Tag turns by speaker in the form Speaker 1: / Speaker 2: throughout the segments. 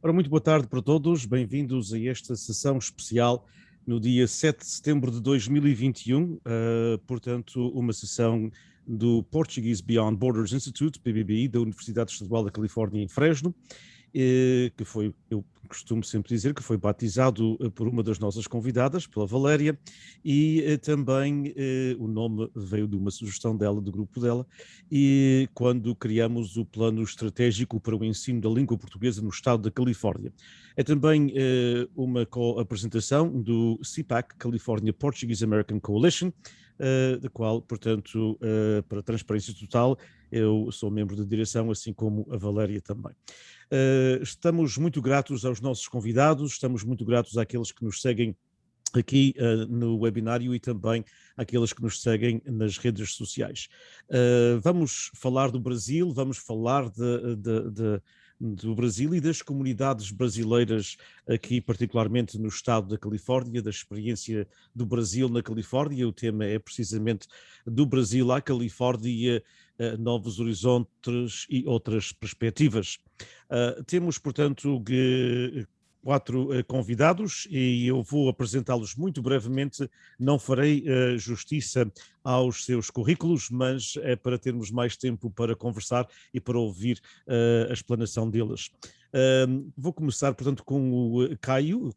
Speaker 1: Ora, muito boa tarde para todos, bem-vindos a esta sessão especial no dia 7 de setembro de 2021, portanto, uma sessão do Portuguese Beyond Borders Institute, PBBI, da Universidade Estadual da Califórnia em Fresno, que foi, eu costumo sempre dizer, que foi batizado por uma das nossas convidadas, pela Valéria, e também o nome veio de uma sugestão dela, do grupo dela, e quando criamos o plano estratégico para o ensino da língua portuguesa no estado da Califórnia. É também uma co-apresentação do CPAC, California Portuguese American Coalition, da qual, portanto, para transparência total, eu sou membro da direção, assim como a Valéria também. Estamos muito gratos aos nossos convidados, estamos muito gratos àqueles que nos seguem aqui no webinário e também àqueles que nos seguem nas redes sociais. Vamos falar do Brasil, vamos falar do Brasil e das comunidades brasileiras aqui, particularmente no estado da Califórnia, da experiência do Brasil na Califórnia. O tema é precisamente do Brasil à Califórnia, novos horizontes e outras perspectivas. Temos, portanto, quatro convidados e eu vou apresentá-los muito brevemente. Não farei justiça aos seus currículos, mas é para termos mais tempo para conversar e para ouvir a explanação deles. Vou começar, portanto, com o Caio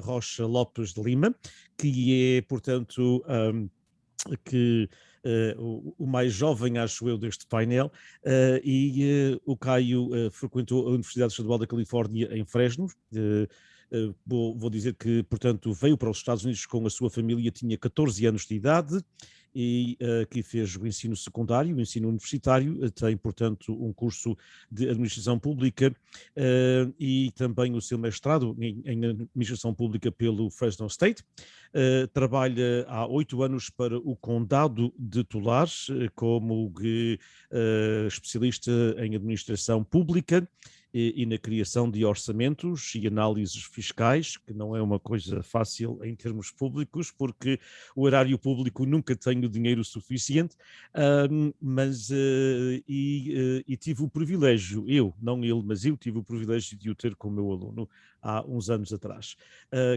Speaker 1: Rocha Lopes de Lima, que é, portanto, que o mais jovem, acho eu, deste painel, o Caio frequentou a Universidade Estadual da Califórnia em Fresno. Vou dizer que, portanto, veio para os Estados Unidos com a sua família, tinha 14 anos de idade e aqui fez o ensino secundário, o ensino universitário, tem, portanto, um curso de administração pública e também o seu mestrado em administração pública pelo Fresno State. Trabalha há 8 anos para o Condado de Tulare como especialista em administração pública e na criação de orçamentos e análises fiscais, que não é uma coisa fácil em termos públicos, porque o erário público nunca tem o dinheiro suficiente, e tive o privilégio, eu, não ele, mas eu tive o privilégio de o ter como meu aluno há uns anos atrás.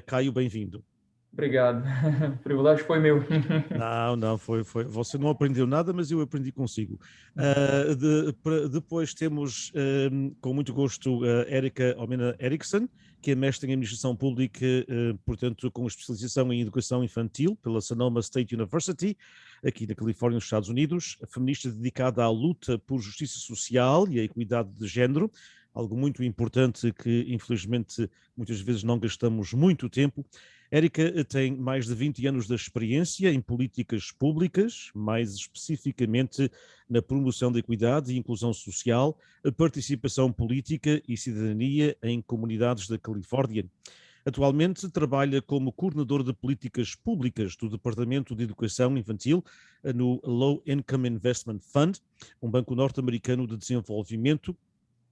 Speaker 1: Caio, bem-vindo.
Speaker 2: Obrigado. O privilégio foi meu.
Speaker 1: Não, foi. Você não aprendeu nada, mas eu aprendi consigo. Depois temos, com muito gosto, a Érica Almena Erickson, que é mestre em Administração Pública, portanto, com especialização em Educação Infantil pela Sonoma State University, aqui na Califórnia, nos Estados Unidos, feminista dedicada à luta por justiça social e à equidade de género, algo muito importante que, infelizmente, muitas vezes não gastamos muito tempo. Érica tem mais de 20 anos de experiência em políticas públicas, mais especificamente na promoção da equidade e inclusão social, participação política e cidadania em comunidades da Califórnia. Atualmente trabalha como coordenador de políticas públicas do Departamento de Educação Infantil no Low Income Investment Fund, um banco norte-americano de desenvolvimento.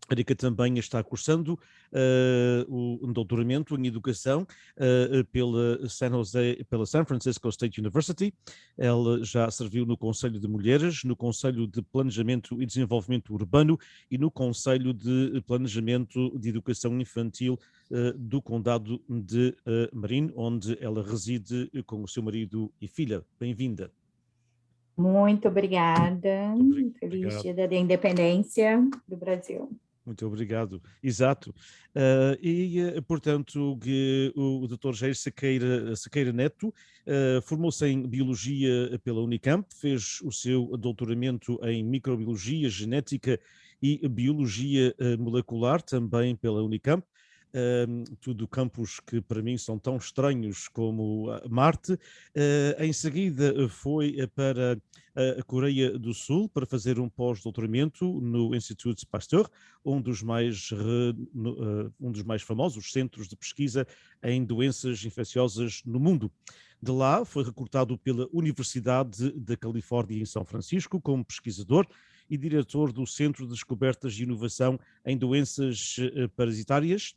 Speaker 1: A Erika também está cursando um doutoramento em educação pela San Francisco State University. Ela já serviu no Conselho de Mulheres, no Conselho de Planejamento e Desenvolvimento Urbano e no Conselho de Planejamento de Educação Infantil do Condado de Marin, onde ela reside com o seu marido e filha. Bem-vinda.
Speaker 3: Muito obrigada. Feliz
Speaker 1: Obrigado.
Speaker 3: Dia da Independência do Brasil.
Speaker 1: Muito obrigado. Exato. Portanto, o Dr. Jair Sequeira Neto formou-se em Biologia pela Unicamp, fez o seu doutoramento em Microbiologia, Genética e Biologia Molecular, também pela Unicamp. Tudo campos que para mim são tão estranhos como Marte. Em seguida foi para a Coreia do Sul para fazer um pós-doutoramento no Institut Pasteur, um dos mais famosos centros de pesquisa em doenças infecciosas no mundo. De lá foi recrutado pela Universidade da Califórnia em São Francisco como pesquisador e diretor do Centro de Descobertas e Inovação em Doenças Parasitárias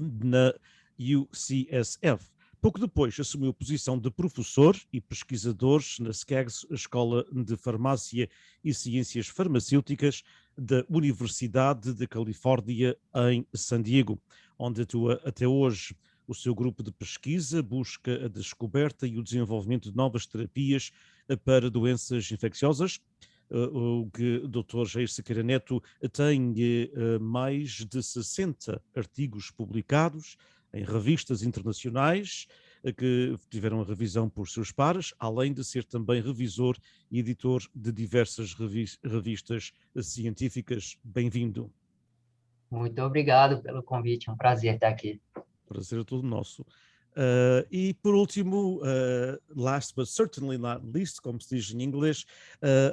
Speaker 1: na UCSF. Pouco depois assumiu a posição de professor e pesquisador na SCAGS, a Escola de Farmácia e Ciências Farmacêuticas da Universidade da Califórnia em San Diego, onde atua até hoje. O seu grupo de pesquisa busca a descoberta e o desenvolvimento de novas terapias para doenças infecciosas. O Dr. Jair Sequeira Neto tem mais de 60 artigos publicados em revistas internacionais que tiveram a revisão por seus pares, além de ser também revisor e editor de diversas revistas científicas. Bem-vindo.
Speaker 4: Muito obrigado pelo convite, é um prazer estar aqui.
Speaker 1: Prazer é todo nosso. E por último, last but certainly not least, como se diz em inglês,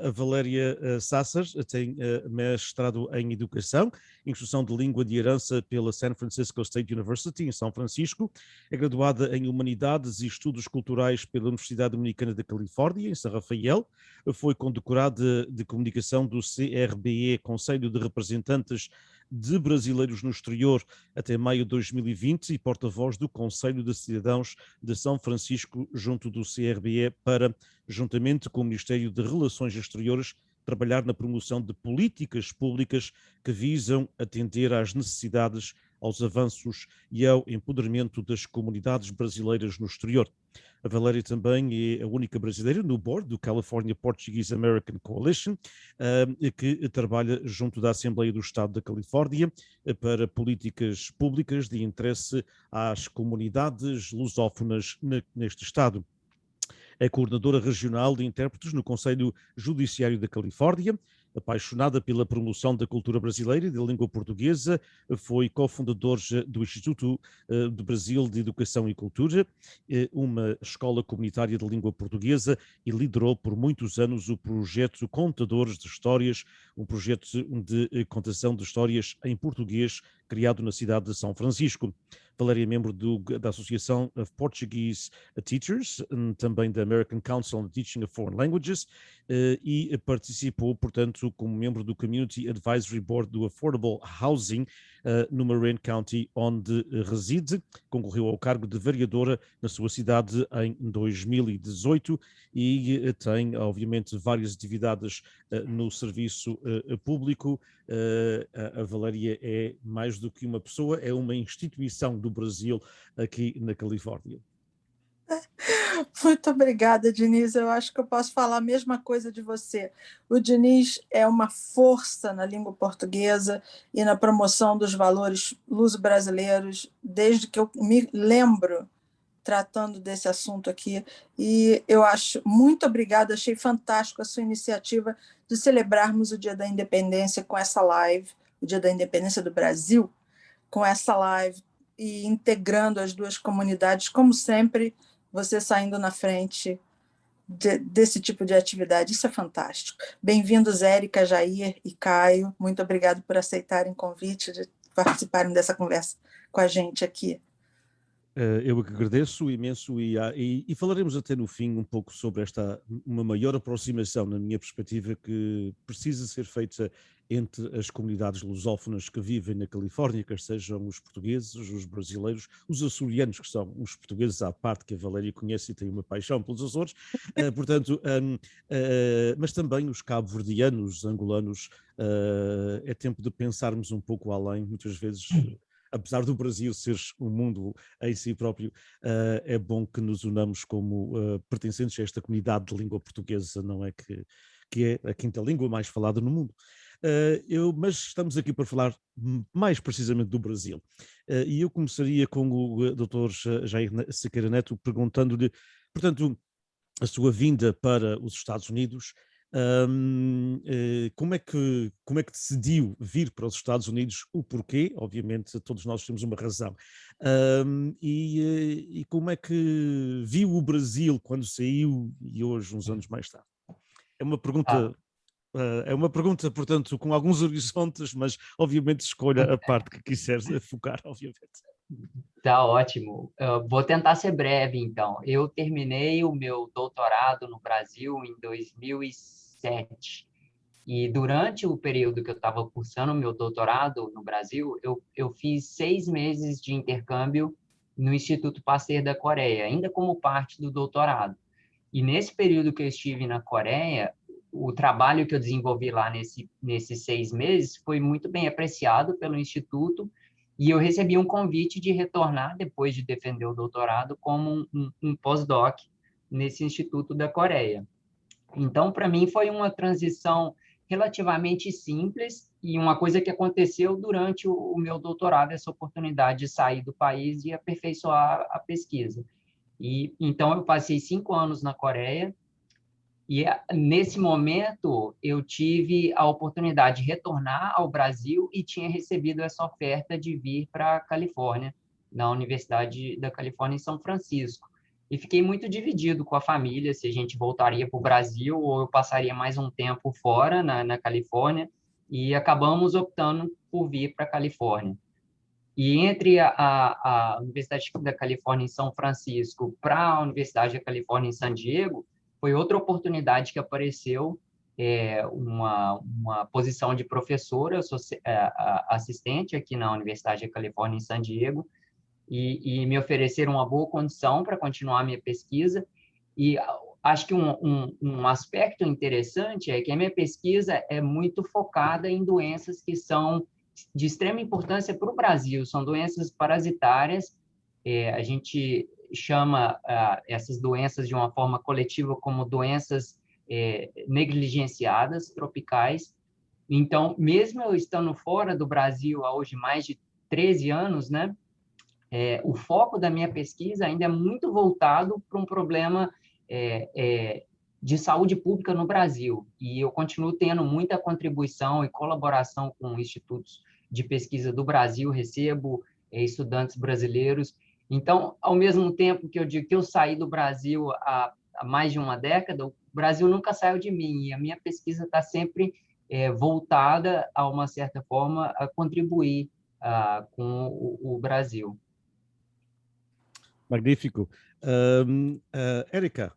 Speaker 1: a Valéria Sasser tem mestrado em Educação, Instrução de Língua de Herança pela San Francisco State University, em São Francisco. É graduada em Humanidades e Estudos Culturais pela Universidade Dominicana da Califórnia, em São Rafael. Foi condecorada de Comunicação do CRBE, Conselho de Representantes de Brasileiros no Exterior, até maio de 2020, e porta-voz do Conselho de Cidadãos de São Francisco, junto do CRBE, para, juntamente com o Ministério de Relações Exteriores, trabalhar na promoção de políticas públicas que visam atender às necessidades, aos avanços e ao empoderamento das comunidades brasileiras no exterior. A Valéria também é a única brasileira no board do California Portuguese American Coalition, que trabalha junto da Assembleia do Estado da Califórnia para políticas públicas de interesse às comunidades lusófonas neste estado. É coordenadora regional de intérpretes no Conselho Judiciário da Califórnia. Apaixonada pela promoção da cultura brasileira e da língua portuguesa, foi cofundador do Instituto do Brasil de Educação e Cultura, uma escola comunitária de língua portuguesa, e liderou por muitos anos o projeto Contadores de Histórias, um projeto de contação de histórias em português criado na cidade de São Francisco. Valéria é membro da Associação of Portuguese Teachers, também da American Council on Teaching of Foreign Languages, e participou, portanto, como membro do Community Advisory Board do Affordable Housing no Marin County, onde reside. Concorreu ao cargo de vereadora na sua cidade em 2018 e tem, obviamente, várias atividades no serviço público. A Valéria é mais do que uma pessoa, é uma instituição do Brasil aqui na Califórnia.
Speaker 5: Muito obrigada, Diniz. Eu acho que eu posso falar a mesma coisa de você. O Diniz é uma força na língua portuguesa e na promoção dos valores luso-brasileiros, desde que eu me lembro tratando desse assunto aqui. E eu acho, muito obrigada, achei fantástico a sua iniciativa de celebrarmos o Dia da Independência com essa live, o Dia da Independência do Brasil, com essa live, e integrando as duas comunidades, como sempre, você saindo na frente desse tipo de atividade. Isso é fantástico. Bem-vindos, Érica, Jair e Caio. Muito obrigado por aceitarem o convite de participarem dessa conversa com a gente aqui.
Speaker 1: Eu que agradeço imenso e falaremos até no fim um pouco sobre uma maior aproximação, na minha perspectiva, que precisa ser feita entre as comunidades lusófonas que vivem na Califórnia, quer sejam os portugueses, os brasileiros, os açorianos, que são os portugueses à parte, que a Valéria conhece e tem uma paixão pelos Açores, mas também os cabo-verdianos, os angolanos. É tempo de pensarmos um pouco além, muitas vezes. Apesar do Brasil ser um mundo em si próprio, é bom que nos unamos como pertencentes a esta comunidade de língua portuguesa, não é? Que é a quinta língua mais falada no mundo. Mas estamos aqui para falar mais precisamente do Brasil. E eu começaria com o Dr. Jair Sequeira Neto perguntando-lhe, portanto, a sua vinda para os Estados Unidos. Como é que decidiu vir para os Estados Unidos? O porquê? Obviamente, todos nós temos uma razão. E como é que viu o Brasil quando saiu e hoje, uns anos mais tarde? É uma pergunta, portanto, com alguns horizontes, mas obviamente escolha a parte que quiser focar, obviamente.
Speaker 4: Tá ótimo. Vou tentar ser breve, então. Eu terminei o meu doutorado no Brasil em 2007. E durante o período que eu estava cursando o meu doutorado no Brasil, eu fiz 6 meses de intercâmbio no Instituto Pasteur da Coreia, ainda como parte do doutorado. E nesse período que eu estive na Coreia, o trabalho que eu desenvolvi lá nesses 6 meses foi muito bem apreciado pelo Instituto, e eu recebi um convite de retornar, depois de defender o doutorado, como um pós-doc nesse Instituto da Coreia. Então, para mim, foi uma transição relativamente simples e uma coisa que aconteceu durante o meu doutorado, essa oportunidade de sair do país e aperfeiçoar a pesquisa. E então, eu passei 5 anos na Coreia, e nesse momento eu tive a oportunidade de retornar ao Brasil e tinha recebido essa oferta de vir para a Califórnia, na Universidade da Califórnia em São Francisco. E fiquei muito dividido com a família, se a gente voltaria para o Brasil ou eu passaria mais um tempo fora, na Califórnia, e acabamos optando por vir para a Califórnia. E entre a Universidade da Califórnia em São Francisco para a Universidade da Califórnia em San Diego, foi outra oportunidade que apareceu, uma posição de professora, eu sou assistente aqui na Universidade da Califórnia em San Diego, e me ofereceram uma boa condição para continuar a minha pesquisa. E acho que um aspecto interessante é que a minha pesquisa é muito focada em doenças que são de extrema importância para o Brasil, são doenças parasitárias. A gente chama essas doenças de uma forma coletiva como doenças negligenciadas, tropicais. Então, mesmo eu estando fora do Brasil há hoje mais de 13 anos, né, o foco da minha pesquisa ainda é muito voltado para um problema de saúde pública no Brasil, e eu continuo tendo muita contribuição e colaboração com institutos de pesquisa do Brasil, recebo estudantes brasileiros. Então, ao mesmo tempo que eu digo que eu saí do Brasil há mais de uma década, o Brasil nunca saiu de mim, e a minha pesquisa está sempre voltada, a uma certa forma, a contribuir com o Brasil.
Speaker 1: Magnífico. Érica,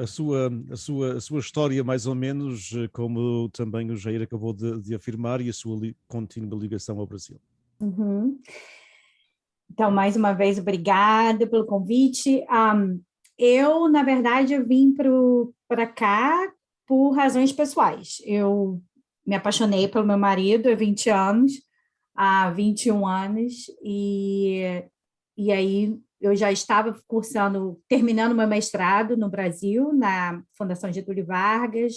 Speaker 1: a sua história, mais ou menos, como também o Jair acabou de afirmar, e a sua contínua ligação ao Brasil.
Speaker 3: Uhum. Então, mais uma vez, obrigada pelo convite. Eu, na verdade, eu vim para cá por razões pessoais. Eu me apaixonei pelo meu marido há 20 anos, há 21 anos, e aí eu já estava terminando meu mestrado no Brasil, na Fundação Getúlio Vargas,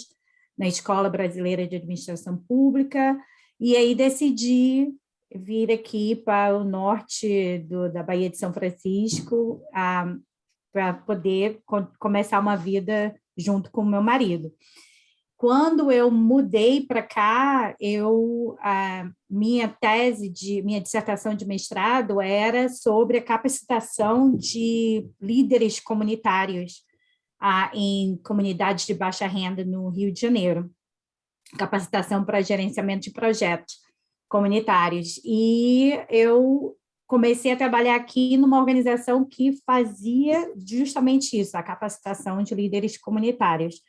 Speaker 3: na Escola Brasileira de Administração Pública, e aí decidi vir aqui para o norte da Baía de São Francisco para poder começar uma vida junto com o meu marido. Quando eu mudei para cá, minha dissertação de mestrado era sobre a capacitação de líderes comunitários em comunidades de baixa renda no Rio de Janeiro, capacitação para gerenciamento de projetos comunitários. E eu comecei a trabalhar aqui numa organização que fazia justamente isso, a capacitação de líderes comunitários,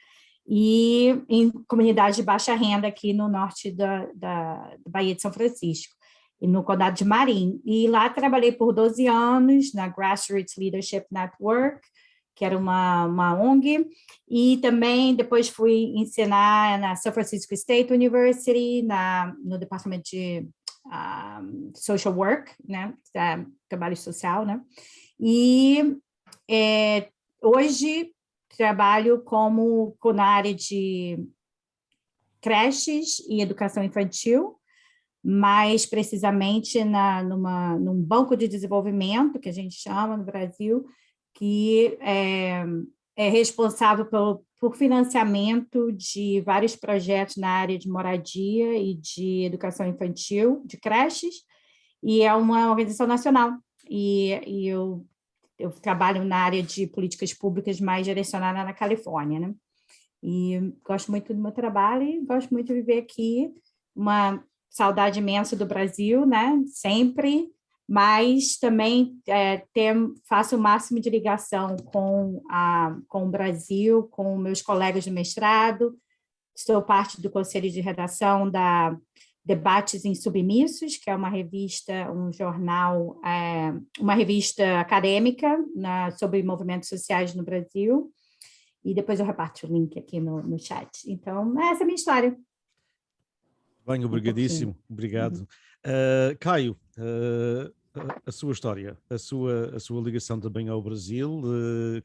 Speaker 3: e em comunidades de baixa renda aqui no norte da Baía de São Francisco, e no condado de Marim. E lá trabalhei por 12 anos na Grassroots Leadership Network, que era uma ONG, e também depois fui ensinar na San Francisco State University, no departamento de Social Work, né, trabalho social, né, e hoje trabalho na área de creches e educação infantil, mais precisamente num banco de desenvolvimento, que a gente chama no Brasil, que é responsável por financiamento de vários projetos na área de moradia e de educação infantil, de creches, e é uma organização nacional, e eu trabalho na área de políticas públicas mais direcionada na Califórnia, né? E gosto muito do meu trabalho e gosto muito de viver aqui, uma saudade imensa do Brasil, né? Sempre, mas também faço o máximo de ligação com o Brasil, com meus colegas de mestrado, sou parte do conselho de redação Debates Insubmissos, que é uma revista, um jornal, uma revista acadêmica sobre movimentos sociais no Brasil. E depois eu reparto o link aqui no chat. Então, essa é a minha história.
Speaker 1: Bem, obrigadíssimo. Obrigado. Caio, a sua história, a sua ligação também ao Brasil,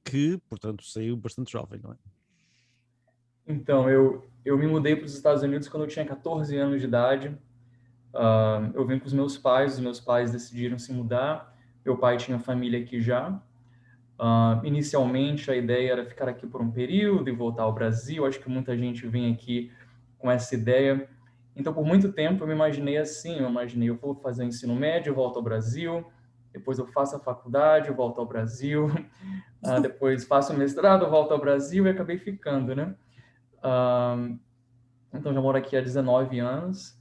Speaker 1: que, portanto, saiu bastante jovem, não é?
Speaker 2: Então, eu me mudei para os Estados Unidos quando eu tinha 14 anos de idade. Eu vim com os meus pais decidiram se mudar. Meu pai tinha família aqui já. Inicialmente, a ideia era ficar aqui por um período e voltar ao Brasil. Acho que muita gente vem aqui com essa ideia. Então, por muito tempo, eu me imaginei assim. Eu vou fazer o ensino médio, eu volto ao Brasil. Depois eu faço a faculdade, eu volto ao Brasil. Depois faço o mestrado, eu volto ao Brasil e acabei ficando, né? Então, já moro aqui há 19 anos.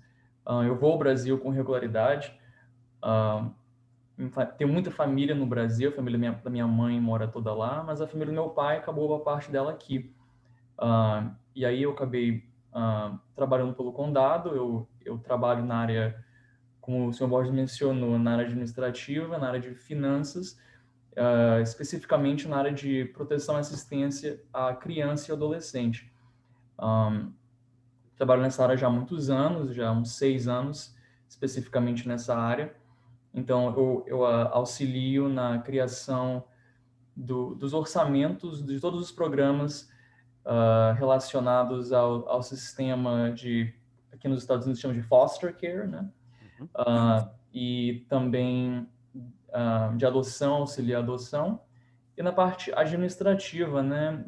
Speaker 2: Eu vou ao Brasil com regularidade. Tenho muita família no Brasil, a família da minha mãe mora toda lá, mas a família do meu pai acabou a parte dela aqui. E aí eu acabei trabalhando pelo condado. Eu trabalho na área, como o senhor Borges mencionou, na área administrativa, na área de finanças, especificamente na área de proteção e assistência à criança e adolescente. Trabalho nessa área já há muitos anos, já há uns 6 anos, especificamente nessa área. Então, eu auxilio na criação dos orçamentos de todos os programas relacionados ao sistema aqui nos Estados Unidos chama de foster care, né? E também de adoção, auxiliar a adoção. E na parte administrativa, né,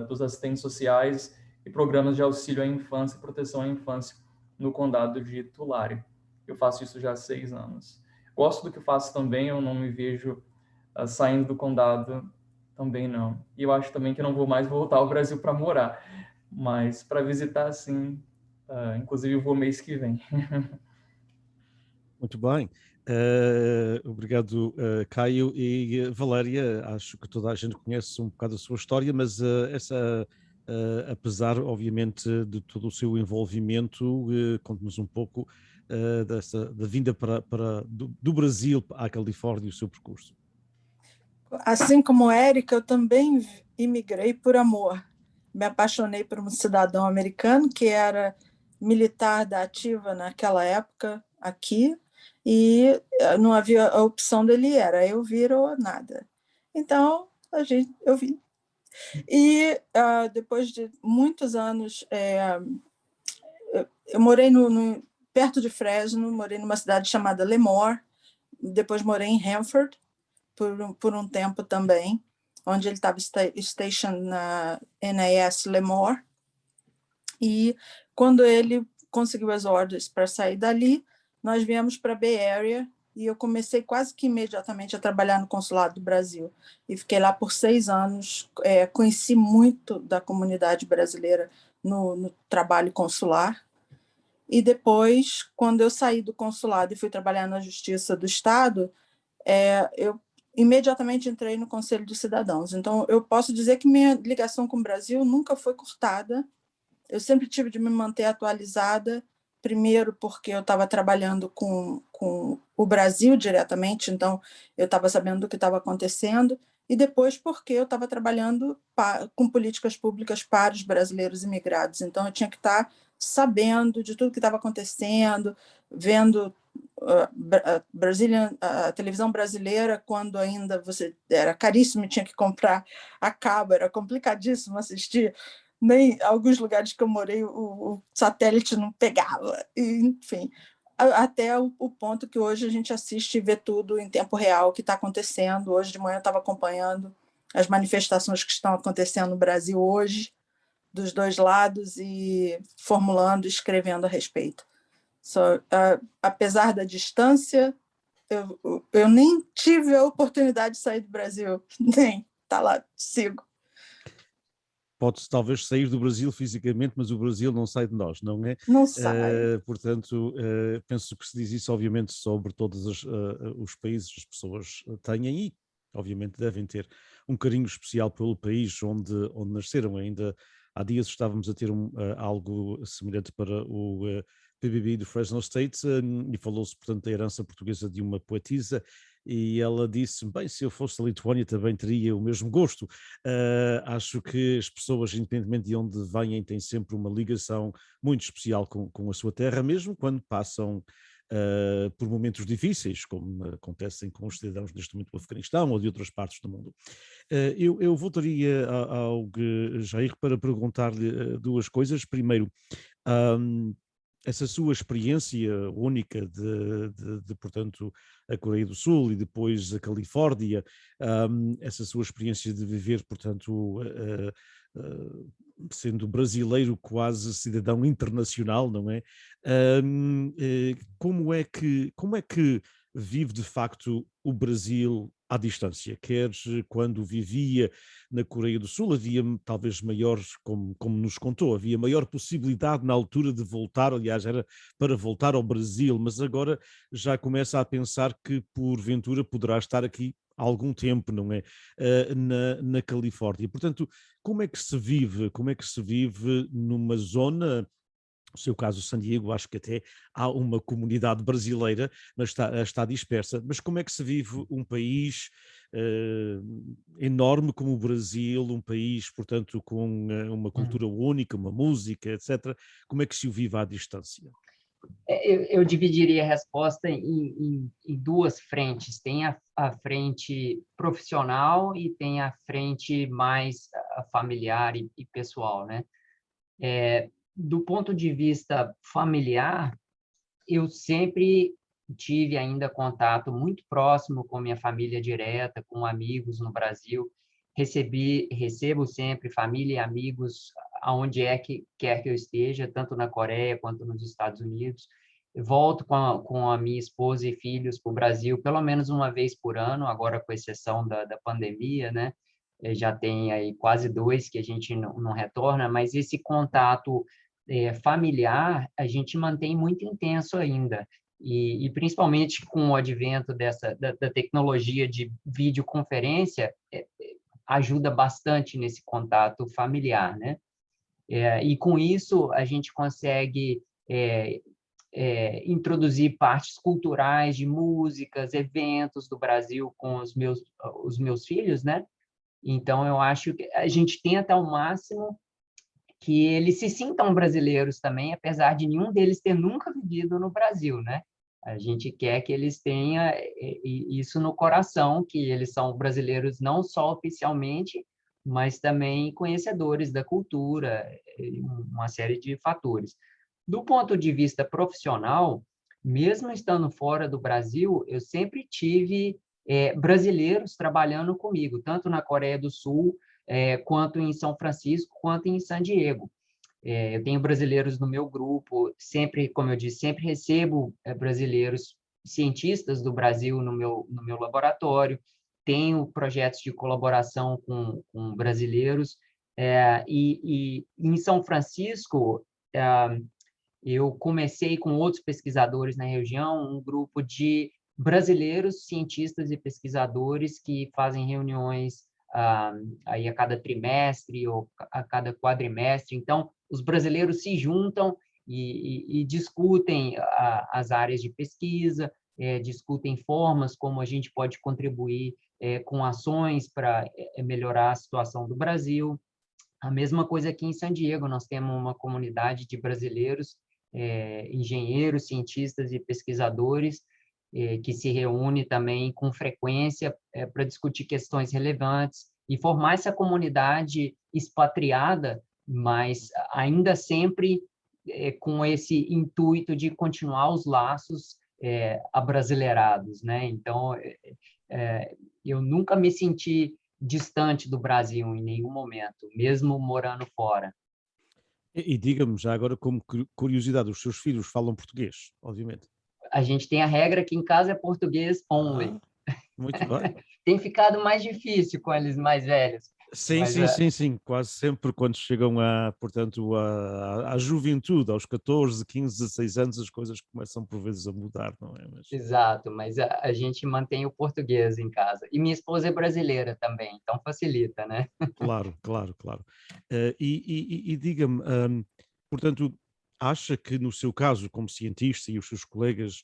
Speaker 2: dos assistentes sociais e programas de auxílio à infância e proteção à infância no condado de Tulare. Eu faço isso já há 6 anos. Gosto do que faço também, eu não me vejo saindo do condado também não. E eu acho também que não vou mais voltar ao Brasil para morar, mas para visitar, sim, inclusive eu vou mês que vem.
Speaker 1: Muito bem. Obrigado, Caio. E Valéria, acho que toda a gente conhece um bocado a sua história, mas apesar, obviamente, de todo o seu envolvimento, conte-nos um pouco da vinda do Brasil à Califórnia e o seu percurso.
Speaker 5: Assim como Érica, eu também imigrei por amor. Me apaixonei por um cidadão americano que era militar da ativa naquela época aqui, e não havia a opção dele, era eu vir ou nada. Então, eu vim. E depois de muitos anos, eu morei perto de Fresno, morei numa cidade chamada Lemoore, depois morei em Hanford por um tempo também, onde ele estava stationed na NAS Lemoore. E quando ele conseguiu as ordens para sair dali, nós viemos para a Bay Area e eu comecei quase que imediatamente a trabalhar no Consulado do Brasil. E fiquei lá por 6 anos, conheci muito da comunidade brasileira no trabalho consular. E depois, quando eu saí do consulado e fui trabalhar na Justiça do Estado, eu imediatamente entrei no Conselho dos Cidadãos. Então, eu posso dizer que minha ligação com o Brasil nunca foi cortada. Eu sempre tive de me manter atualizada, primeiro porque eu estava trabalhando com o Brasil diretamente, então eu estava sabendo do que estava acontecendo, e depois porque eu estava trabalhando com políticas públicas para os brasileiros imigrados. Então, eu tinha que estar sabendo de tudo que estava acontecendo, vendo a televisão brasileira, quando ainda era caríssimo e tinha que comprar a cabo, era complicadíssimo assistir. Nem alguns lugares que eu morei o satélite não pegava, enfim, até o ponto que hoje a gente assiste e vê tudo em tempo real o que está acontecendo. Hoje de manhã eu estava acompanhando as manifestações que estão acontecendo no Brasil hoje, dos dois lados, e formulando, escrevendo a respeito. Apesar da distância, eu nem tive a oportunidade de sair do Brasil, nem, tá lá, sigo.
Speaker 1: Pode-se talvez sair do Brasil fisicamente, mas o Brasil não sai de nós, não é?
Speaker 5: Não sai.
Speaker 1: Portanto, penso que se diz isso, obviamente, sobre todos os países, as pessoas têm e, obviamente, devem ter um carinho especial pelo país onde nasceram. Ainda há dias estávamos a ter algo semelhante para o PBB do Fresno State, e falou-se, portanto, da herança portuguesa de uma poetisa, e ela disse, bem, se eu fosse da Lituânia também teria o mesmo gosto. Acho que as pessoas, independentemente de onde vêm, têm sempre uma ligação muito especial com a sua terra, mesmo quando passam por momentos difíceis, como acontecem com os cidadãos neste momento do Afeganistão ou de outras partes do mundo. Eu voltaria ao Jair para perguntar-lhe duas coisas. Primeiro, essa sua experiência única portanto, a Coreia do Sul e depois a Califórnia, essa sua experiência de viver, portanto, sendo brasileiro quase cidadão internacional, não é? Como é que vive de facto o Brasil à distância? Quer quando vivia na Coreia do Sul, havia talvez maiores, como nos contou, havia maior possibilidade na altura de voltar, aliás, era para voltar ao Brasil, mas agora já começa a pensar que porventura poderá estar aqui há algum tempo, não é? Na Califórnia. Portanto, como é que se vive numa zona, no seu caso San Diego, acho que até há uma comunidade brasileira, mas está dispersa, mas como é que se vive um país enorme como o Brasil, um país, portanto, com uma cultura única, uma música, etc., como é que se o vive à distância?
Speaker 4: Eu dividiria a resposta em duas frentes. Tem a frente profissional e tem a frente mais familiar e pessoal, né? Do ponto de vista familiar, eu sempre tive ainda contato muito próximo com minha família direta, com amigos no Brasil. Recebo sempre família e amigos aonde quer que eu esteja, tanto na Coreia quanto nos Estados Unidos. Volto com a minha esposa e filhos para o Brasil pelo menos uma vez por ano, agora com exceção da pandemia, né? Já tem aí quase 2 que a gente não retorna, mas esse contato familiar a gente mantém muito intenso ainda. E principalmente com o advento da tecnologia de videoconferência, ajuda bastante nesse contato familiar, né? E com isso a gente consegue introduzir partes culturais de músicas, eventos do Brasil com os meus filhos, né? Então eu acho que a gente tenta ao máximo que eles se sintam brasileiros também, apesar de nenhum deles ter nunca vivido no Brasil, né? A gente quer que eles tenham isso no coração, que eles são brasileiros não só oficialmente, mas também conhecedores da cultura, uma série de fatores. Do ponto de vista profissional, mesmo estando fora do Brasil, eu sempre tive brasileiros trabalhando comigo, tanto na Coreia do Sul, quanto em São Francisco, quanto em San Diego. Eu tenho brasileiros no meu grupo, sempre, como eu disse, sempre recebo brasileiros cientistas do Brasil no meu laboratório, tenho projetos de colaboração com brasileiros, e em São Francisco, eu comecei com outros pesquisadores na região, um grupo de brasileiros, cientistas e pesquisadores que fazem reuniões aí a cada trimestre ou a cada quadrimestre. Então, os brasileiros se juntam e discutem as áreas de pesquisa, discutem formas como a gente pode contribuir com ações para melhorar a situação do Brasil. A mesma coisa aqui em San Diego, nós temos uma comunidade de brasileiros, engenheiros, cientistas e pesquisadores, que se reúne também com frequência para discutir questões relevantes e formar essa comunidade expatriada, mas ainda sempre com esse intuito de continuar os laços abrasileirados, né? Então, eu nunca me senti distante do Brasil em nenhum momento, mesmo morando fora.
Speaker 1: E diga-me já agora, como curiosidade, os seus filhos falam português, obviamente?
Speaker 4: A gente tem a regra que em casa é português only.
Speaker 1: Muito bem.
Speaker 4: Tem ficado mais difícil com eles mais velhos.
Speaker 1: Sim,
Speaker 4: mas,
Speaker 1: sim. Quase sempre quando chegam à juventude, aos 14, 15, 16 anos, as coisas começam por vezes a mudar, não é?
Speaker 4: Exato, mas a gente mantém o português em casa. E minha esposa é brasileira também, então facilita, né?
Speaker 1: Claro. E diga-me, portanto, acha que no seu caso, como cientista e os seus colegas,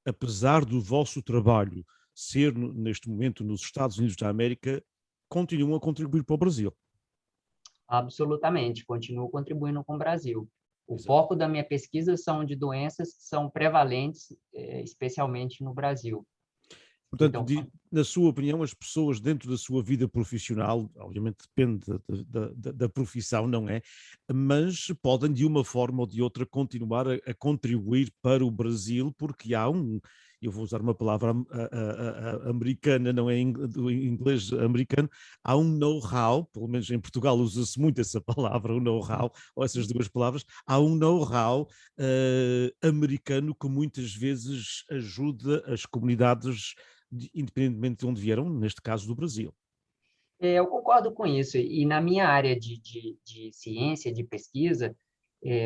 Speaker 1: apesar do vosso trabalho ser neste momento nos Estados Unidos da América, continuam a contribuir para o Brasil?
Speaker 4: Absolutamente, continuo contribuindo com o Brasil. O
Speaker 1: Exato.
Speaker 4: foco da minha pesquisa são de doenças que são prevalentes, especialmente no Brasil.
Speaker 1: Portanto,
Speaker 4: Então,
Speaker 1: na sua opinião, as pessoas dentro da sua vida profissional, obviamente depende da profissão, não é? Mas podem de uma forma ou de outra continuar a contribuir para o Brasil, porque há eu vou usar uma palavra americana, não é do inglês americano, há um know-how, pelo menos em Portugal usa-se muito essa palavra, o know-how, ou essas duas palavras, há um know-how americano que muitas vezes ajuda as comunidades independentemente de onde vieram, neste caso do Brasil.
Speaker 4: eu concordo com isso. E na minha área de ciência, de pesquisa,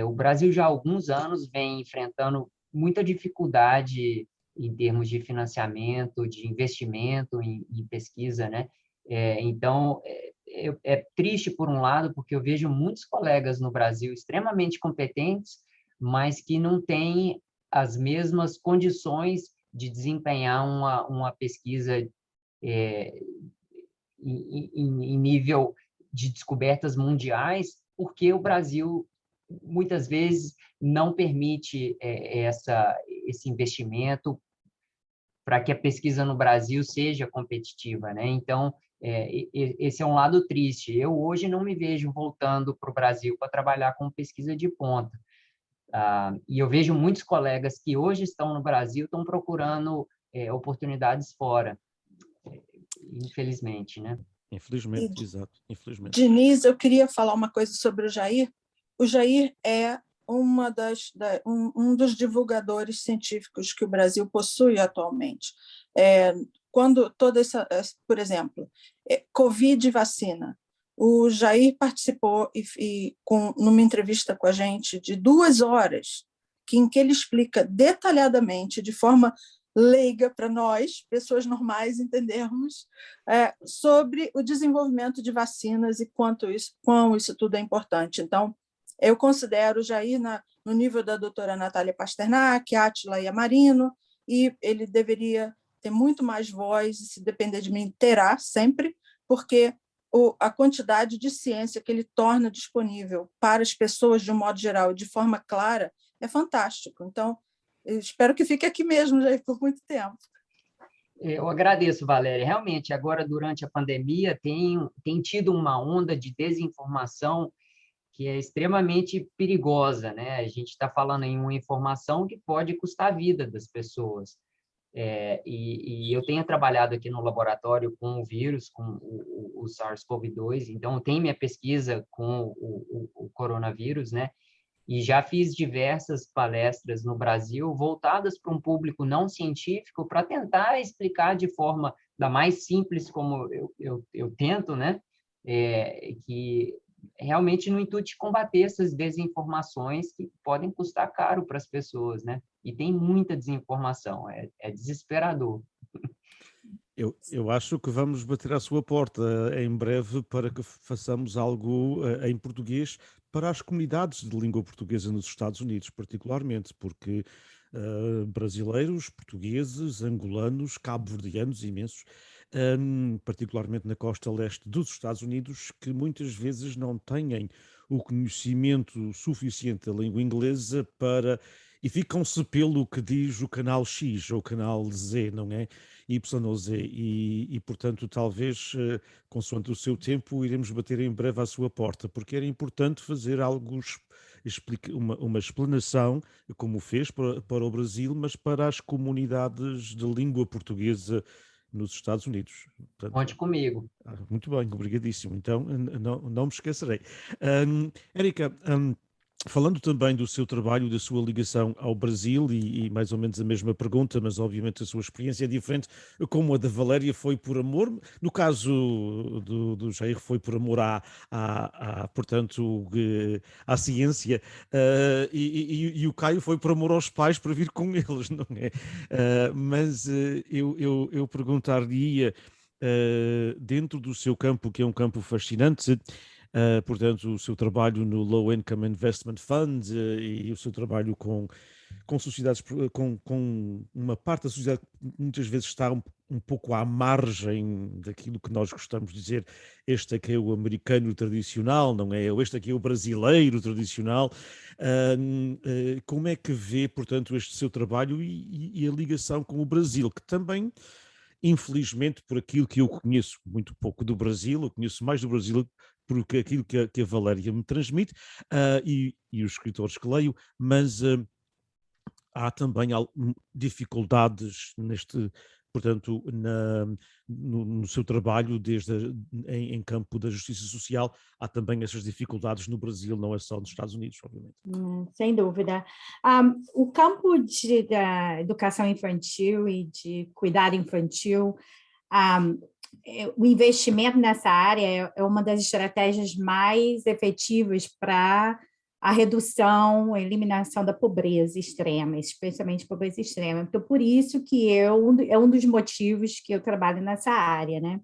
Speaker 4: o Brasil já há alguns anos vem enfrentando muita dificuldade em termos de financiamento, de investimento em pesquisa, né? Então, é triste por um lado, porque eu vejo muitos colegas no Brasil extremamente competentes, mas que não têm as mesmas condições de desempenhar uma pesquisa em nível de descobertas mundiais, porque o Brasil muitas vezes não permite esse investimento para que a pesquisa no Brasil seja competitiva, né? Então, esse é um lado triste. Eu hoje não me vejo voltando para o Brasil para trabalhar com pesquisa de ponta. E eu vejo muitos colegas que hoje estão no Brasil estão procurando oportunidades fora, infelizmente, né?
Speaker 1: Infelizmente, exato, infelizmente.
Speaker 5: Diniz, eu queria falar uma coisa sobre o Jair. O Jair é um dos divulgadores científicos que o Brasil possui atualmente. Quando toda por exemplo, Covid e vacina, o Jair participou numa entrevista com a gente de 2 horas, em que ele explica detalhadamente, de forma leiga para nós, pessoas normais, entendermos, sobre o desenvolvimento de vacinas e quão isso tudo é importante. Então, eu considero o Jair no nível da doutora Natália Pasternak, Átila Yamarino, e ele deveria ter muito mais voz, e se depender de mim, terá sempre, porque a quantidade de ciência que ele torna disponível para as pessoas, de um modo geral, de forma clara, é fantástico. Então, eu espero que fique aqui mesmo, Jair, por muito tempo.
Speaker 4: Eu agradeço, Valéria. Realmente, agora, durante a pandemia, tem tido uma onda de desinformação que é extremamente perigosa, né? A gente está falando em uma informação que pode custar a vida das pessoas. E eu tenho trabalhado aqui no laboratório com o vírus, com o SARS-CoV-2, então tem minha pesquisa com o coronavírus, né? E já fiz diversas palestras no Brasil voltadas para um público não científico para tentar explicar de forma da mais simples como eu tento, né? Que realmente no intuito de combater essas desinformações que podem custar caro para as pessoas, né? E tem muita desinformação, é desesperador.
Speaker 1: Eu acho que vamos bater à sua porta em breve para que façamos algo em português para as comunidades de língua portuguesa nos Estados Unidos, particularmente, porque brasileiros, portugueses, angolanos, cabo-verdianos, imensos, particularmente na costa leste dos Estados Unidos, que muitas vezes não têm o conhecimento suficiente da língua inglesa e ficam-se pelo que diz o canal X ou o canal Z, não é? Y ou Z. E portanto, talvez, consoante o seu tempo, iremos bater em breve à sua porta, porque era importante fazer uma explanação, como fez para o Brasil, mas para as comunidades de língua portuguesa nos Estados Unidos. Portanto,
Speaker 4: Conte comigo.
Speaker 1: muito bem, obrigadíssimo. Então, não me esquecerei. Érica, falando também do seu trabalho, da sua ligação ao Brasil, e mais ou menos a mesma pergunta, mas obviamente a sua experiência é diferente, como a da Valéria foi por amor, no caso do Jair foi por amor portanto, à ciência, e o Caio foi por amor aos pais para vir com eles, não é? Mas eu perguntar-lhe, dentro do seu campo, que é um campo fascinante, portanto, o seu trabalho no Low Income Investment Fund e o seu trabalho com sociedades, com uma parte da sociedade que muitas vezes está um pouco à margem daquilo que nós gostamos de dizer, este aqui é o americano tradicional, não é? Ou este aqui é o brasileiro tradicional. Como é que vê, portanto, este seu trabalho e a ligação com o Brasil, que também, infelizmente, por aquilo que eu conheço muito pouco do Brasil, eu conheço mais do Brasil por aquilo que a Valéria me transmite, e os escritores que leio, mas há também dificuldades portanto, no seu trabalho em campo da justiça social. Há também essas dificuldades no Brasil, não é só nos Estados Unidos, obviamente.
Speaker 3: Sem dúvida. O campo da educação infantil e de cuidado infantil, o investimento nessa área é uma das estratégias mais efetivas para a redução, a eliminação da pobreza extrema, especialmente pobreza extrema. Então, por isso que é um dos motivos que eu trabalho nessa área, né?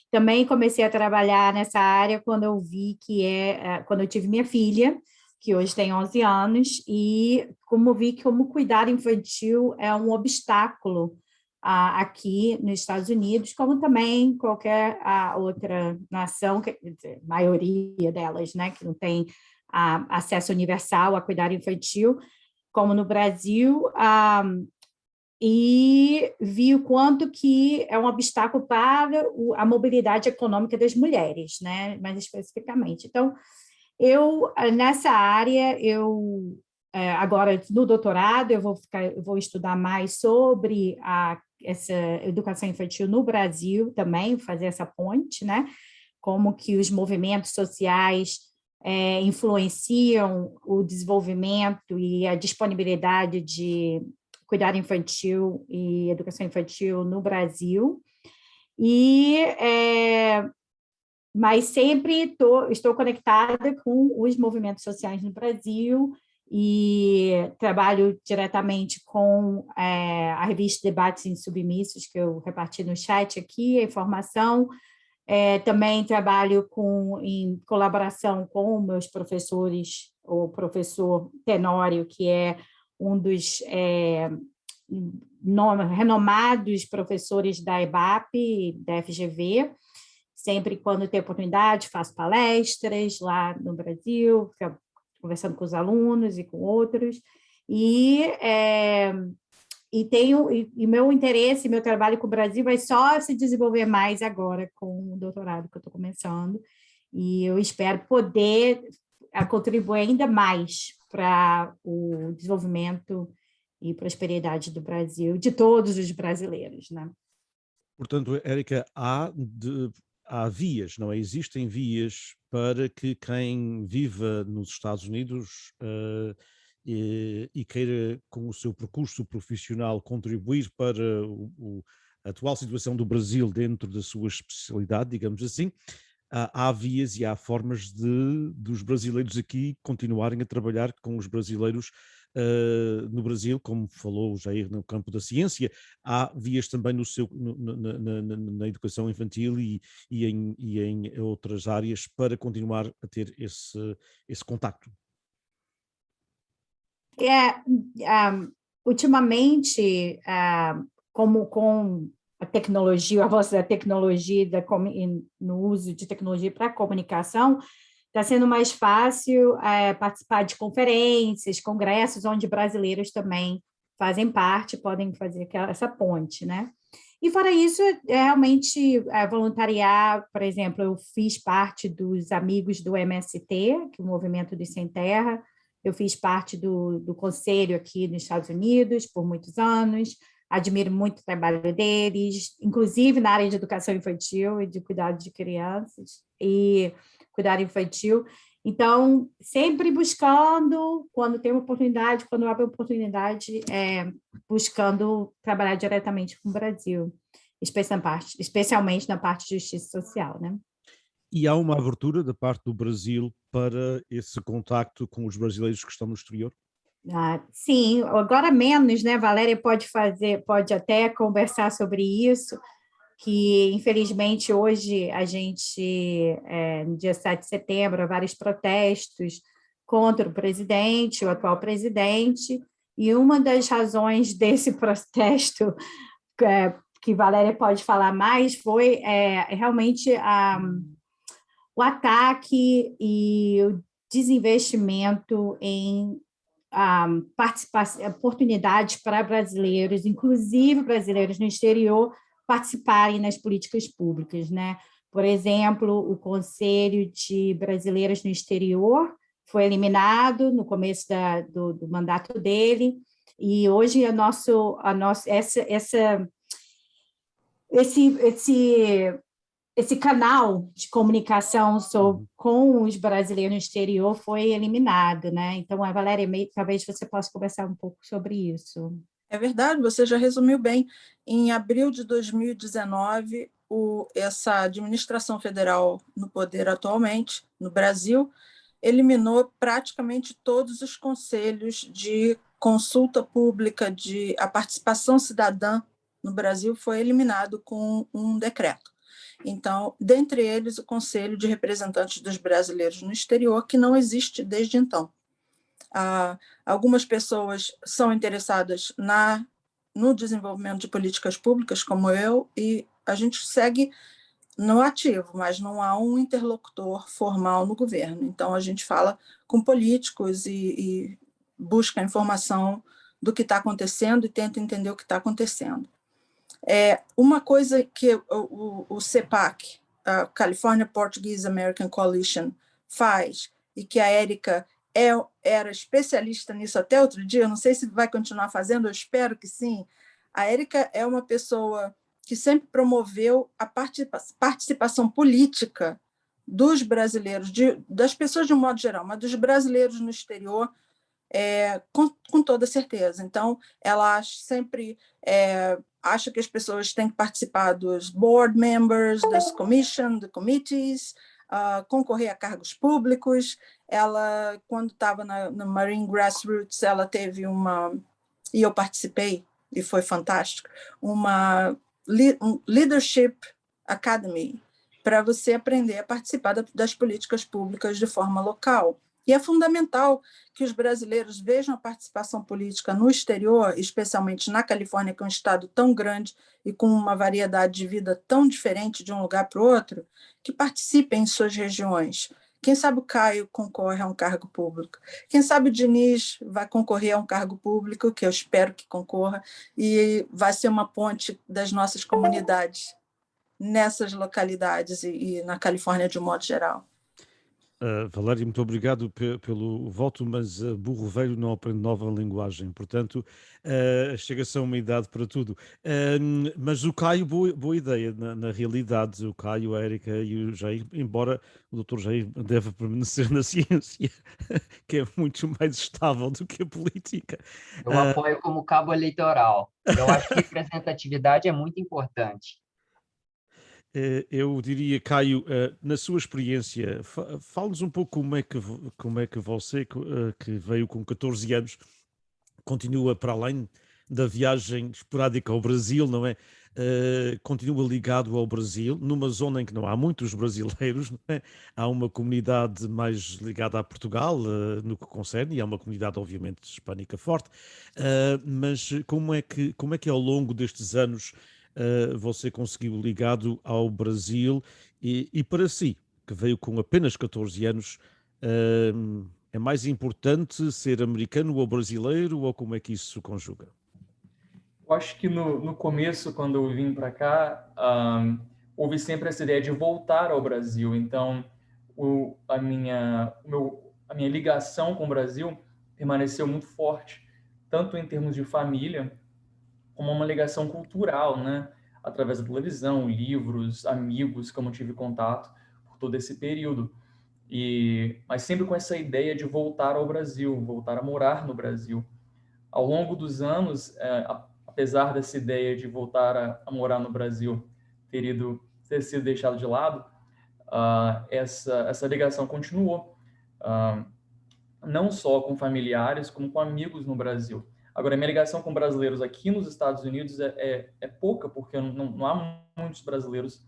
Speaker 3: Também comecei a trabalhar nessa área quando eu vi quando eu tive minha filha, que hoje tem 11 anos, e vi como cuidado infantil é um obstáculo aqui nos Estados Unidos, como também qualquer outra nação, quer dizer, maioria delas, né, que não tem acesso universal a cuidado infantil, como no Brasil, e vi o quanto que é um obstáculo para a mobilidade econômica das mulheres, né, mais especificamente. Então, nessa área, agora no doutorado, eu vou estudar mais sobre essa educação infantil no Brasil também, fazer essa ponte, né, como que os movimentos sociais influenciam o desenvolvimento e a disponibilidade de cuidado infantil e educação infantil no Brasil, mas sempre estou conectada com os movimentos sociais no Brasil e trabalho diretamente com a revista Debates Insubmissos, que eu reparti no chat aqui, a informação. Também trabalho em colaboração com meus professores, o professor Tenório, que é um dos renomados professores da EBAP, da FGV. Sempre quando tenho oportunidade, faço palestras lá no Brasil, conversando com os alunos e com outros. E meu interesse, meu trabalho com o Brasil vai só se desenvolver mais agora com o doutorado que eu estou começando, e eu espero poder contribuir ainda mais para o desenvolvimento e prosperidade do Brasil, de todos os brasileiros, né?
Speaker 1: Portanto, Érica, há vias, não é? Existem vias para que quem viva nos Estados Unidos e queira, com o seu percurso profissional, contribuir para a atual situação do Brasil dentro da sua especialidade, digamos assim, há vias e há formas dos brasileiros aqui continuarem a trabalhar com os brasileiros no Brasil, como falou Jair no campo da ciência. Há vias também na educação infantil e em outras áreas para continuar a ter esse contacto.
Speaker 3: Ultimamente, como com a tecnologia, o avanço da tecnologia, no uso de tecnologia para a comunicação, está sendo mais fácil participar de conferências, congressos, onde brasileiros também fazem parte, podem fazer essa ponte, né? E fora isso, realmente voluntariar, por exemplo, eu fiz parte dos amigos do MST, que é o Movimento dos Sem Terra. Eu fiz parte do conselho aqui nos Estados Unidos por muitos anos, admiro muito o trabalho deles, inclusive na área de educação infantil e de cuidado de crianças e cuidado infantil. Então, sempre buscando, quando tem uma oportunidade, quando abre oportunidade, buscando trabalhar diretamente com o Brasil, especialmente na parte de justiça social, né?
Speaker 1: E há uma abertura da parte do Brasil para esse contacto com os brasileiros que estão no exterior?
Speaker 3: Sim, agora menos, né? Valéria pode até conversar sobre isso, que, infelizmente, hoje a gente, no dia 7 de setembro, há vários protestos contra o presidente, o atual presidente, e uma das razões desse protesto, que Valéria pode falar mais, foi realmente o ataque e o desinvestimento em oportunidades para brasileiros, inclusive brasileiros no exterior, participarem nas políticas públicas, né? Por exemplo, o Conselho de Brasileiros no Exterior foi eliminado no começo do mandato dele, e hoje esse canal de comunicação com os brasileiros no exterior foi eliminado, né? Então, a Valéria, talvez você possa conversar um pouco sobre isso.
Speaker 5: É verdade, você já resumiu bem. Em abril de 2019, essa administração federal no poder atualmente, no Brasil, eliminou praticamente todos os conselhos de consulta pública, a participação cidadã no Brasil foi eliminado com um decreto. Então, dentre eles, o Conselho de Representantes dos Brasileiros no Exterior, que não existe desde então. Algumas pessoas são interessadas no desenvolvimento de políticas públicas, como eu, e a gente segue no ativo, mas não há um interlocutor formal no governo. Então, a gente fala com políticos e busca informação do que está acontecendo e tenta entender o que está acontecendo. Uma coisa que o CPAC, a California Portuguese American Coalition, faz, e que a Érica era especialista nisso até outro dia, não sei se vai continuar fazendo, eu espero que sim. A Érica é uma pessoa que sempre promoveu a participação política dos brasileiros, das pessoas de um modo geral, mas dos brasileiros no exterior, com toda certeza. Então, ela sempre acha que as pessoas têm que participar dos board members, das commissions, dos committees, concorrer a cargos públicos. Ela, quando estava na Marine Grassroots, ela teve e eu participei, e foi fantástico, um Leadership Academy, para você aprender a participar das políticas públicas de forma local. E é fundamental que os brasileiros vejam a participação política no exterior, especialmente na Califórnia, que é um estado tão grande e com uma variedade de vida tão diferente de um lugar para o outro, que participem em suas regiões. Quem sabe o Caio concorre a um cargo público. Quem sabe o Diniz vai concorrer a um cargo público, que eu espero que concorra, e vai ser uma ponte das nossas comunidades nessas localidades e na Califórnia de um modo geral.
Speaker 1: Valéria, muito obrigado pelo voto, mas burro velho não aprende nova linguagem, portanto, chega-se a uma idade para tudo. Mas o Caio, boa ideia, na realidade, o Caio, a Érica e o Jair, embora o doutor Jair deve permanecer na ciência, que é muito mais estável do que a política.
Speaker 4: Eu apoio como cabo eleitoral. Eu acho que representatividade é muito importante.
Speaker 1: Eu diria, Caio, na sua experiência, fale-nos um pouco como é que você, que veio com 14 anos, continua para além da viagem esporádica ao Brasil, não é? Continua ligado ao Brasil, numa zona em que não há muitos brasileiros, não é? Há uma comunidade mais ligada a Portugal, no que concerne, e há uma comunidade, obviamente, hispânica forte, mas como é que ao longo destes anos você conseguiu ligado ao Brasil e para si, que veio com apenas 14 anos, é mais importante ser americano ou brasileiro, ou como é que isso se conjuga?
Speaker 2: Eu acho que no começo, quando eu vim para cá, houve sempre essa ideia de voltar ao Brasil. Então, a minha ligação com o Brasil permaneceu muito forte, tanto em termos de família, como uma ligação cultural, né? Através da televisão, livros, amigos que eu mantive contato por todo esse período. Mas sempre com essa ideia de voltar ao Brasil, voltar a morar no Brasil. Ao longo dos anos, apesar dessa ideia de voltar a morar no Brasil ter sido deixado de lado, essa ligação continuou, não só com familiares, como com amigos no Brasil. Agora, a minha ligação com brasileiros aqui nos Estados Unidos é pouca, porque não há muitos brasileiros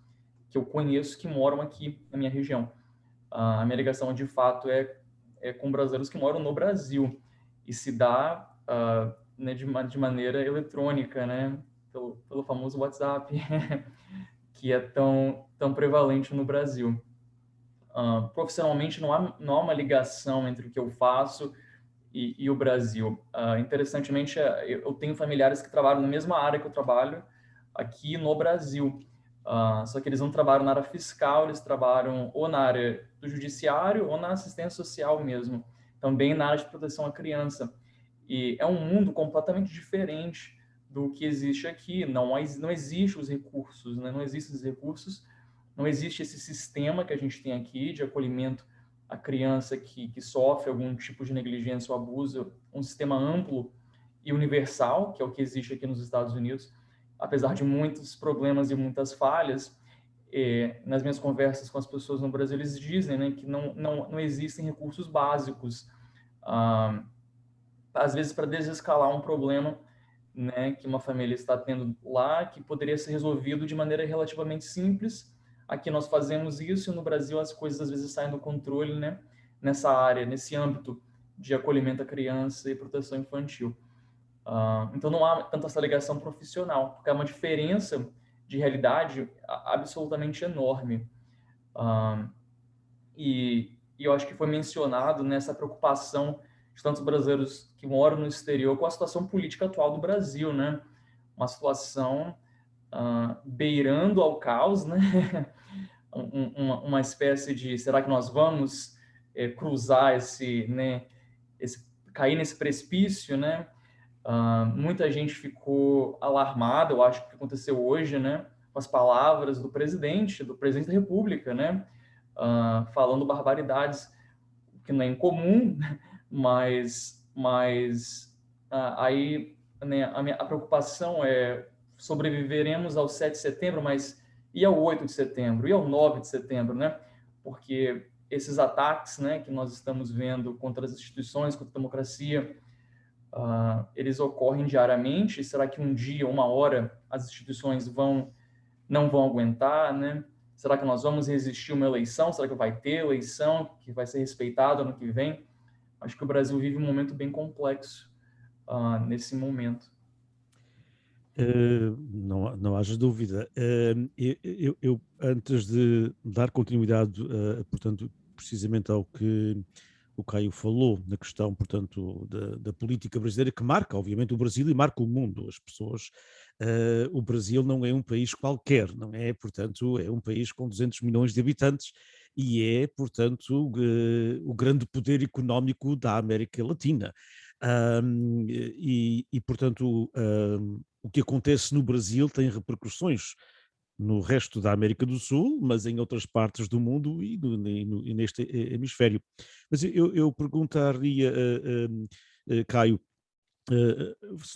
Speaker 2: que eu conheço que moram aqui na minha região. A minha ligação, de fato, é com brasileiros que moram no Brasil, e se dá né, de maneira eletrônica, né, pelo famoso WhatsApp, que é tão prevalente no Brasil. Profissionalmente, não há uma ligação entre o que eu faço e o Brasil. Interessantemente, eu tenho familiares que trabalham na mesma área que eu trabalho aqui no Brasil, só que eles não trabalham na área fiscal, eles trabalham ou na área do judiciário ou na assistência social mesmo, também na área de proteção à criança. E é um mundo completamente diferente do que existe aqui. Não existe os recursos, né? Não existem os recursos, não existe esse sistema que a gente tem aqui de acolhimento à criança que sofre algum tipo de negligência ou abuso, um sistema amplo e universal, que é o que existe aqui nos Estados Unidos, apesar de muitos problemas e muitas falhas. Nas minhas conversas com as pessoas no Brasil, eles dizem, né, que não existem recursos básicos, às vezes para desescalar um problema, né, que uma família está tendo lá, que poderia ser resolvido de maneira relativamente simples. Aqui nós fazemos isso, e no Brasil as coisas às vezes saem do controle, né, nessa área, nesse âmbito de acolhimento à criança e proteção infantil. Então não há tanta essa ligação profissional, porque há uma diferença de realidade absolutamente enorme. E eu acho que foi mencionado nessa preocupação de tantos brasileiros que moram no exterior com a situação política atual do Brasil, né? Uma situação beirando ao caos, né? uma espécie de, será que nós vamos cruzar cair nesse precipício, né? Muita gente ficou alarmada, eu acho que aconteceu hoje, né? Com as palavras do presidente da República, né? Falando barbaridades, que não é incomum, mas aí, né, a preocupação é: sobreviveremos ao 7 de setembro, mas e ao 8 de setembro? E ao 9 de setembro, né? Porque esses ataques, né, que nós estamos vendo contra as instituições, contra a democracia, eles ocorrem diariamente. Será que um dia, uma hora, as instituições não vão aguentar, né? Será que nós vamos resistir uma eleição? Será que vai ter eleição que vai ser respeitada ano que vem? Acho que o Brasil vive um momento bem complexo nesse momento.
Speaker 1: Não haja dúvida. Eu, antes de dar continuidade, portanto, precisamente ao que o Caio falou, na questão, portanto, da política brasileira, que marca, obviamente, o Brasil e marca o mundo. As pessoas, o Brasil não é um país qualquer, não é? Portanto, é um país com 200 milhões de habitantes e é, portanto, o grande poder económico da América Latina. Portanto, o que acontece no Brasil tem repercussões no resto da América do Sul, mas em outras partes do mundo e neste hemisfério. Mas eu perguntaria, Caio,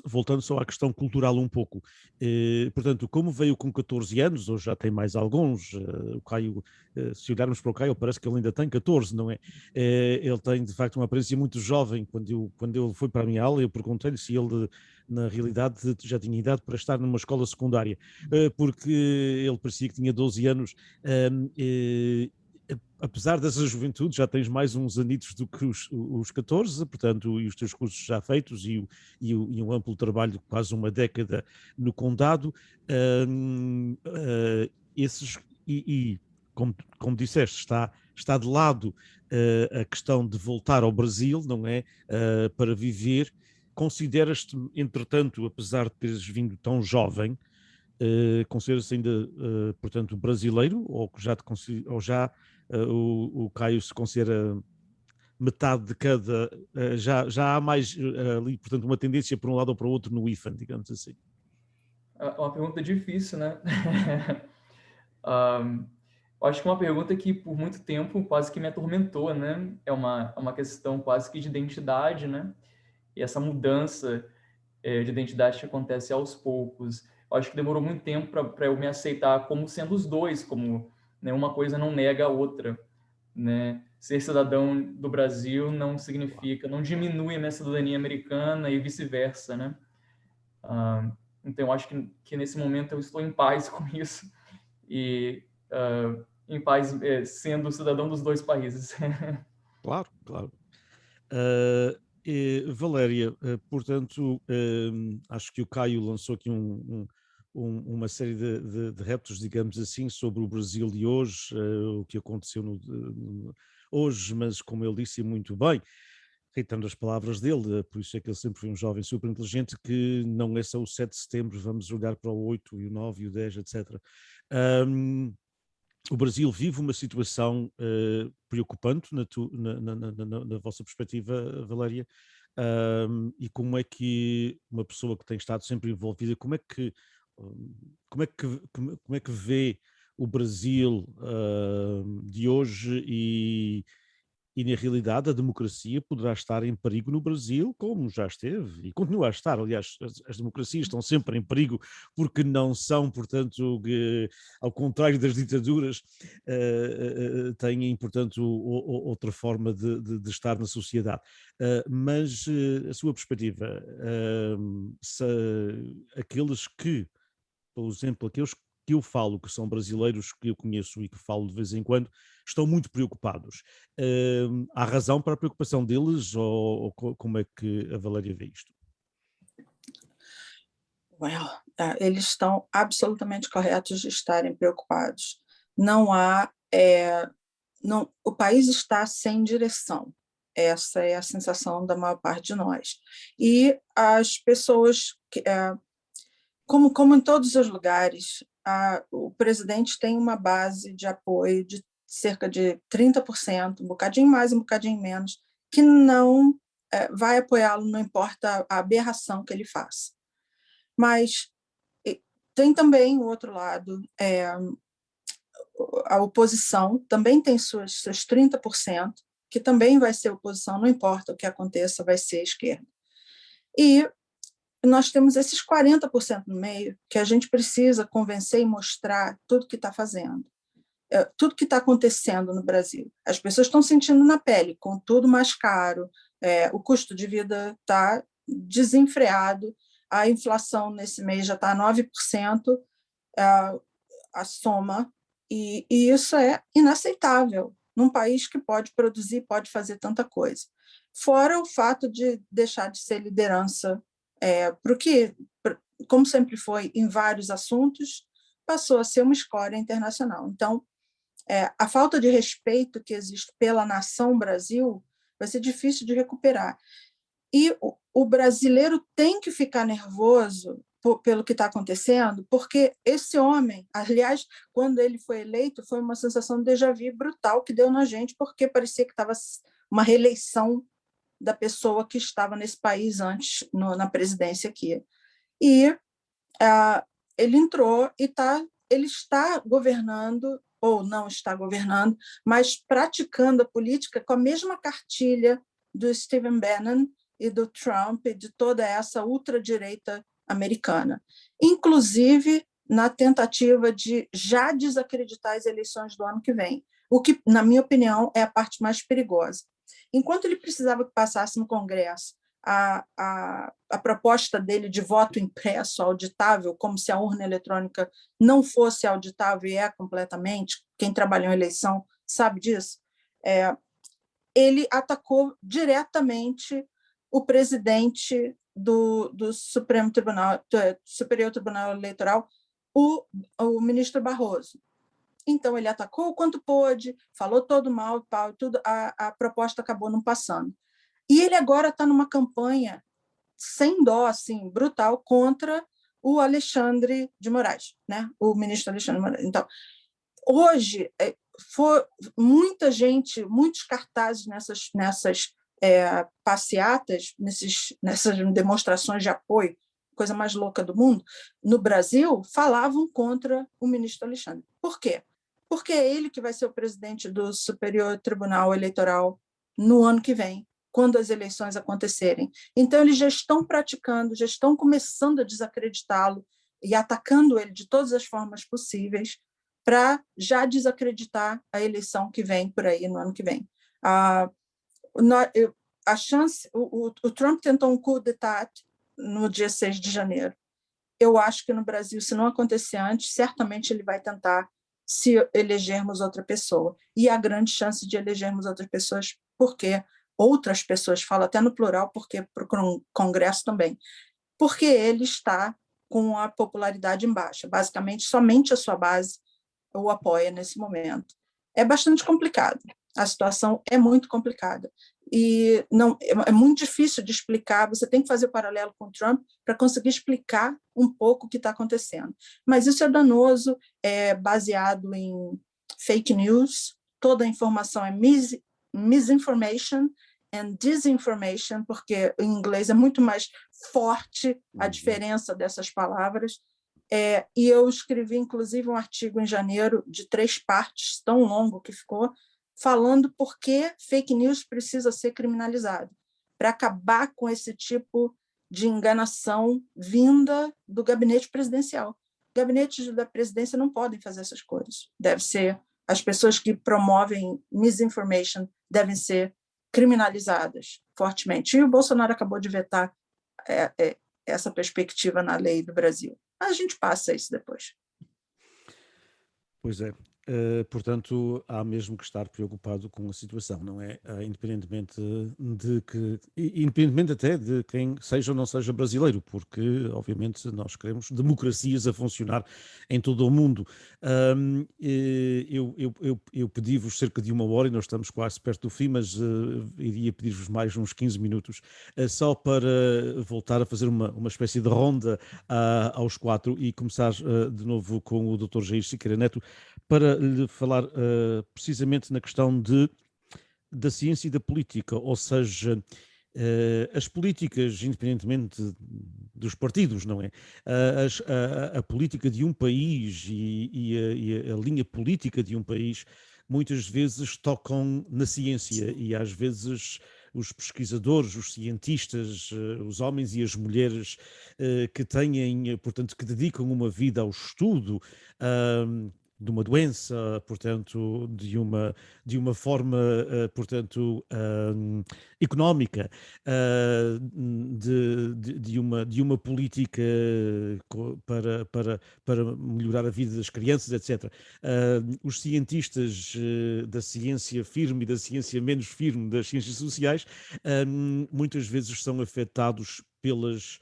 Speaker 1: voltando só à questão cultural um pouco, portanto, como veio com 14 anos, ou já tem mais alguns, o Caio, se olharmos para o Caio, parece que ele ainda tem 14, não é? Ele tem, de facto, uma aparência muito jovem. Quando ele foi para a minha aula, eu perguntei-lhe se ele, na realidade, já tinha idade para estar numa escola secundária, porque ele parecia que tinha 12 anos, apesar dessa juventude, já tens mais uns anitos do que os 14, portanto, e os teus cursos já feitos e um amplo trabalho de quase uma década no condado. Como disseste, está de lado a questão de voltar ao Brasil, não é? Para viver. Consideras-te, entretanto, apesar de teres vindo tão jovem, consideras-te ainda, portanto, brasileiro, ou já o Caio se considera metade de cada, já há mais ali, portanto, uma tendência para um lado ou para o outro no IFAN, digamos assim?
Speaker 2: É uma pergunta difícil, né? Acho que é uma pergunta que por muito tempo quase que me atormentou, né? É uma questão quase que de identidade, né? E essa mudança de identidade que acontece aos poucos. Eu acho que demorou muito tempo para eu me aceitar como sendo os dois, como, né, uma coisa não nega a outra. né? Ser cidadão do Brasil não significa, não diminui a minha cidadania americana e vice-versa, né? Então, eu acho que nesse momento eu estou em paz com isso e em paz sendo cidadão dos dois países.
Speaker 1: Claro, claro. Valéria, portanto, acho que o Caio lançou aqui uma série de reptos, digamos assim, sobre o Brasil de hoje, o que aconteceu hoje, mas como ele disse muito bem, reitando as palavras dele, por isso é que ele sempre foi um jovem super inteligente, que não é só o 7 de setembro, vamos olhar para o 8 e o 9 e o 10, etc. O Brasil vive uma situação preocupante na vossa perspectiva, Valéria, e como é que uma pessoa que tem estado sempre envolvida, como é que vê o Brasil de hoje e na realidade a democracia poderá estar em perigo no Brasil, como já esteve e continua a estar. Aliás, as democracias estão sempre em perigo porque não são, portanto, ao contrário das ditaduras, têm, portanto, outra forma de estar na sociedade. Mas a sua perspectiva, aqueles que, por exemplo, aqueles que eu falo, que são brasileiros que eu conheço e que falo de vez em quando, estão muito preocupados. Há razão para a preocupação deles ou como é que a Valéria vê isto?
Speaker 5: Eles estão absolutamente corretos de estarem preocupados. O país está sem direção. Essa é a sensação da maior parte de nós. E as pessoas, como em todos os lugares, o presidente tem uma base de apoio de cerca de 30%, um bocadinho mais, um bocadinho menos, que não vai apoiá-lo, não importa a aberração que ele faça. Mas tem também o outro lado, a oposição também tem seus 30%, que também vai ser oposição, não importa o que aconteça, vai ser esquerda. E nós temos esses 40% no meio, que a gente precisa convencer e mostrar tudo que está fazendo, tudo que está acontecendo no Brasil. As pessoas estão sentindo na pele, com tudo mais caro, o custo de vida está desenfreado, a inflação nesse mês já está 9%, a soma, e isso é inaceitável num país que pode produzir, pode fazer tanta coisa. Fora o fato de deixar de ser liderança, porque, como sempre foi em vários assuntos, passou a ser uma escória internacional. Então, a falta de respeito que existe pela nação Brasil vai ser difícil de recuperar. E o brasileiro tem que ficar nervoso pelo que está acontecendo, porque esse homem, aliás, quando ele foi eleito, foi uma sensação de déjà vu brutal que deu na gente, porque parecia que estava uma reeleição da pessoa que estava nesse país antes, na presidência aqui. E ele entrou e ele está governando, ou não está governando, mas praticando a política com a mesma cartilha do Stephen Bannon e do Trump e de toda essa ultradireita americana, inclusive na tentativa de já desacreditar as eleições do ano que vem, o que, na minha opinião, é a parte mais perigosa. Enquanto ele precisava que passasse no Congresso a proposta dele de voto impresso auditável, como se a urna eletrônica não fosse auditável, e é completamente, quem trabalhou em eleição sabe disso, ele atacou diretamente o presidente do Supremo Tribunal, Superior Tribunal Eleitoral, o ministro Barroso. Então, ele atacou o quanto pôde, falou todo mal, tudo, a proposta acabou não passando. E ele agora está numa campanha sem dó, assim, brutal, contra o Alexandre de Moraes, né? O ministro Alexandre de Moraes. Então, hoje, foi muita gente, muitos cartazes nessas passeatas, nessas demonstrações de apoio, coisa mais louca do mundo, no Brasil, falavam contra o ministro Alexandre. Por quê? Porque é ele que vai ser o presidente do Superior Tribunal Eleitoral no ano que vem, quando as eleições acontecerem. Então, eles já estão praticando, já estão começando a desacreditá-lo e atacando ele de todas as formas possíveis para já desacreditar a eleição que vem por aí no ano que vem. A chance, o Trump tentou um coup d'état no dia 6 de janeiro. Eu acho que no Brasil, se não acontecer antes, certamente ele vai tentar se elegermos outra pessoa. E há grande chance de elegermos outras pessoas, porque outras pessoas, falo até no plural, porque para o Congresso também, porque ele está com a popularidade em baixa. Basicamente, somente a sua base o apoia nesse momento. É bastante complicado. A situação é muito complicada. E não, é muito difícil de explicar, você tem que fazer o paralelo com o Trump para conseguir explicar um pouco o que está acontecendo. Mas isso é danoso, é baseado em fake news, toda a informação é misinformation and disinformation, porque em inglês é muito mais forte a diferença dessas palavras. E eu escrevi, inclusive, um artigo em janeiro de 3 partes, tão longo que ficou, falando por que fake news precisa ser criminalizado, para acabar com esse tipo de enganação vinda do gabinete presidencial. Gabinetes da presidência não podem fazer essas coisas. Deve ser, as pessoas que promovem misinformation devem ser criminalizadas fortemente. E o Bolsonaro acabou de vetar essa perspectiva na lei do Brasil. A gente passa isso depois.
Speaker 1: Pois é. Portanto, há mesmo que estar preocupado com a situação, não é? Independentemente até de quem seja ou não seja brasileiro, porque, obviamente, nós queremos democracias a funcionar em todo o mundo. Eu pedi-vos cerca de 1 hora e nós estamos quase perto do fim, mas iria pedir-vos mais uns 15 minutos, só para voltar a fazer uma espécie de ronda aos 4 e começar de novo com o Dr. Jair Siqueira Neto, para lhe falar precisamente na questão da ciência e da política, ou seja, as políticas, independentemente dos partidos, não é? A política de um país e a linha política de um país muitas vezes tocam na ciência e às vezes os pesquisadores, os cientistas, os homens e as mulheres que têm, portanto, que dedicam uma vida ao estudo de uma doença, portanto, de uma forma, portanto, económica, de uma política para melhorar a vida das crianças, etc. Os cientistas da ciência firme e da ciência menos firme, das ciências sociais, muitas vezes são afetados pelas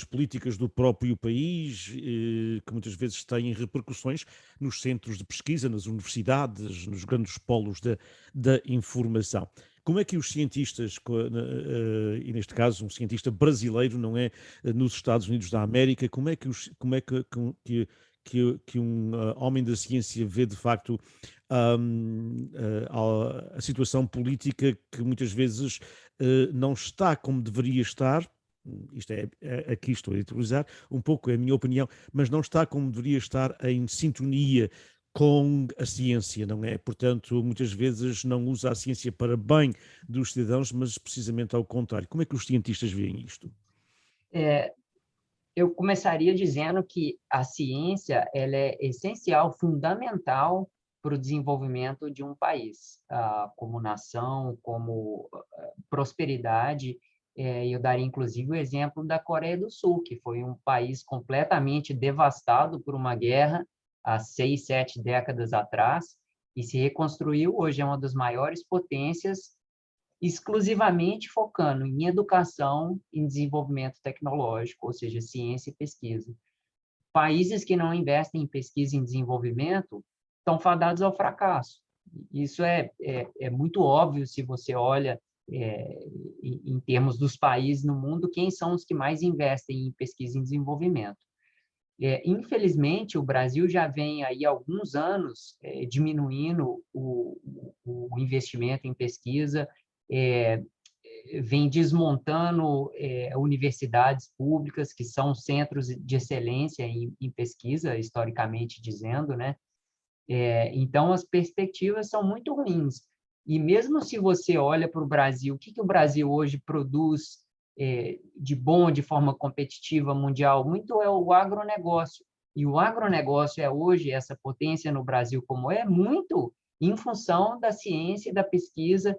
Speaker 1: políticas do próprio país, que muitas vezes têm repercussões nos centros de pesquisa, nas universidades, nos grandes polos da informação. Como é que os cientistas, e neste caso um cientista brasileiro, não é, nos Estados Unidos da América, como é que um homem da ciência vê de facto a situação política que muitas vezes não está como deveria estar? Isto aqui estou a utilizar um pouco, é a minha opinião, mas não está como deveria estar em sintonia com a ciência, não é? Portanto, muitas vezes não usa a ciência para bem dos cidadãos, mas precisamente ao contrário. Como é que os cientistas veem isto?
Speaker 4: Eu começaria dizendo que a ciência ela é essencial, fundamental para o desenvolvimento de um país, como nação, como prosperidade. Eu daria, inclusive, o exemplo da Coreia do Sul, que foi um país completamente devastado por uma guerra há 6, 7 décadas atrás, e se reconstruiu. Hoje é uma das maiores potências, exclusivamente focando em educação e desenvolvimento tecnológico, ou seja, ciência e pesquisa. Países que não investem em pesquisa e em desenvolvimento estão fadados ao fracasso. Isso é muito óbvio se você olha em termos dos países no mundo, quem são os que mais investem em pesquisa e desenvolvimento. Infelizmente, o Brasil já vem aí há alguns anos diminuindo o investimento em pesquisa, vem desmontando universidades públicas, que são centros de excelência em pesquisa, historicamente dizendo, né? Então, as perspectivas são muito ruins. E mesmo se você olha para o Brasil, o que o Brasil hoje produz de bom, de forma competitiva mundial? Muito é o agronegócio. E o agronegócio hoje, essa potência no Brasil como muito em função da ciência e da pesquisa,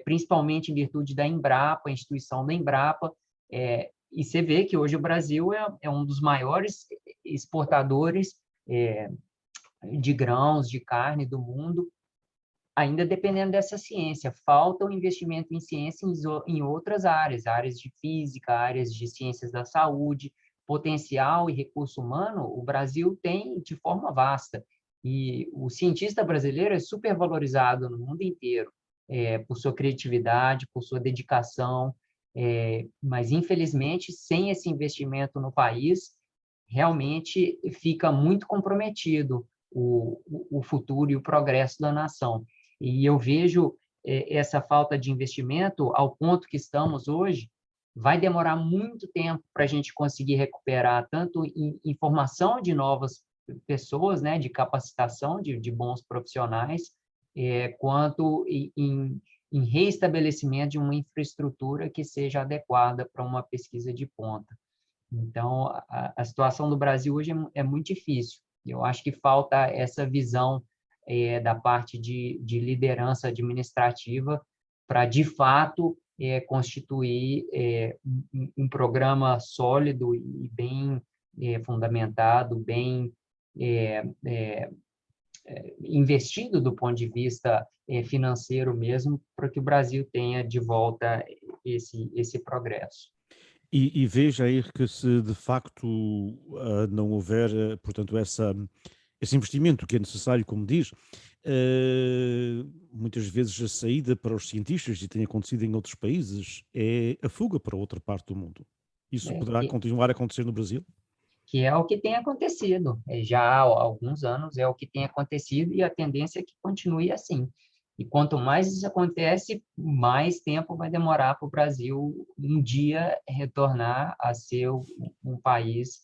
Speaker 4: principalmente em virtude da Embrapa, a instituição da Embrapa, e você vê que hoje o Brasil é um dos maiores exportadores de grãos, de carne do mundo, ainda dependendo dessa ciência. Falta o investimento em ciência em outras áreas de física, áreas de ciências da saúde, potencial e recurso humano, o Brasil tem de forma vasta. E o cientista brasileiro é super valorizado no mundo inteiro, por sua criatividade, por sua dedicação, mas, infelizmente, sem esse investimento no país, realmente fica muito comprometido o futuro e o progresso da nação. E eu vejo essa falta de investimento ao ponto que estamos hoje, vai demorar muito tempo para a gente conseguir recuperar tanto em formação de novas pessoas, né, de capacitação de bons profissionais, quanto em reestabelecimento de uma infraestrutura que seja adequada para uma pesquisa de ponta. Então, a situação do Brasil hoje é muito difícil. Eu acho que falta essa visão da parte de liderança administrativa para, de fato, constituir um programa sólido e bem fundamentado, bem investido do ponto de vista financeiro mesmo, para que o Brasil tenha de volta esse progresso.
Speaker 1: E veja aí que se de facto não houver, portanto, esse investimento que é necessário, como diz, muitas vezes a saída para os cientistas, e tem acontecido em outros países, é a fuga para outra parte do mundo. Isso poderá continuar a acontecer no Brasil?
Speaker 4: Que é o que tem acontecido. Já há alguns anos é o que tem acontecido e a tendência é que continue assim. E quanto mais isso acontece, mais tempo vai demorar para o Brasil um dia retornar a ser um país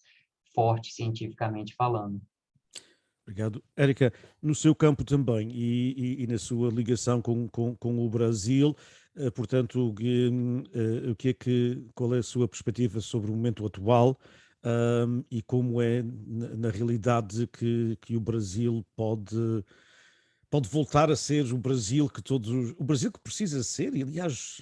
Speaker 4: forte cientificamente falando.
Speaker 1: Obrigado. Érica, no seu campo também e na sua ligação com o Brasil, portanto, qual é a sua perspectiva sobre o momento atual e como é, na realidade, que o Brasil pode voltar a ser o Brasil o Brasil que precisa ser, e aliás,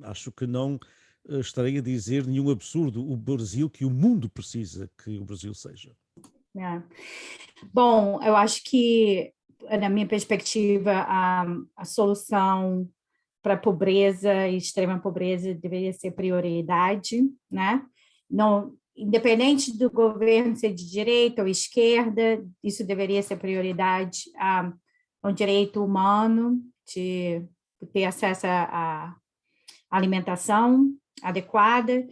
Speaker 1: acho que não estarei a dizer nenhum absurdo, o Brasil que o mundo precisa que o Brasil seja.
Speaker 3: Bom, eu acho que, na minha perspectiva, a solução para a pobreza e extrema pobreza deveria ser prioridade, né? Não, independente do governo ser de direita ou esquerda, isso deveria ser prioridade. Um direito humano de ter acesso à alimentação adequada.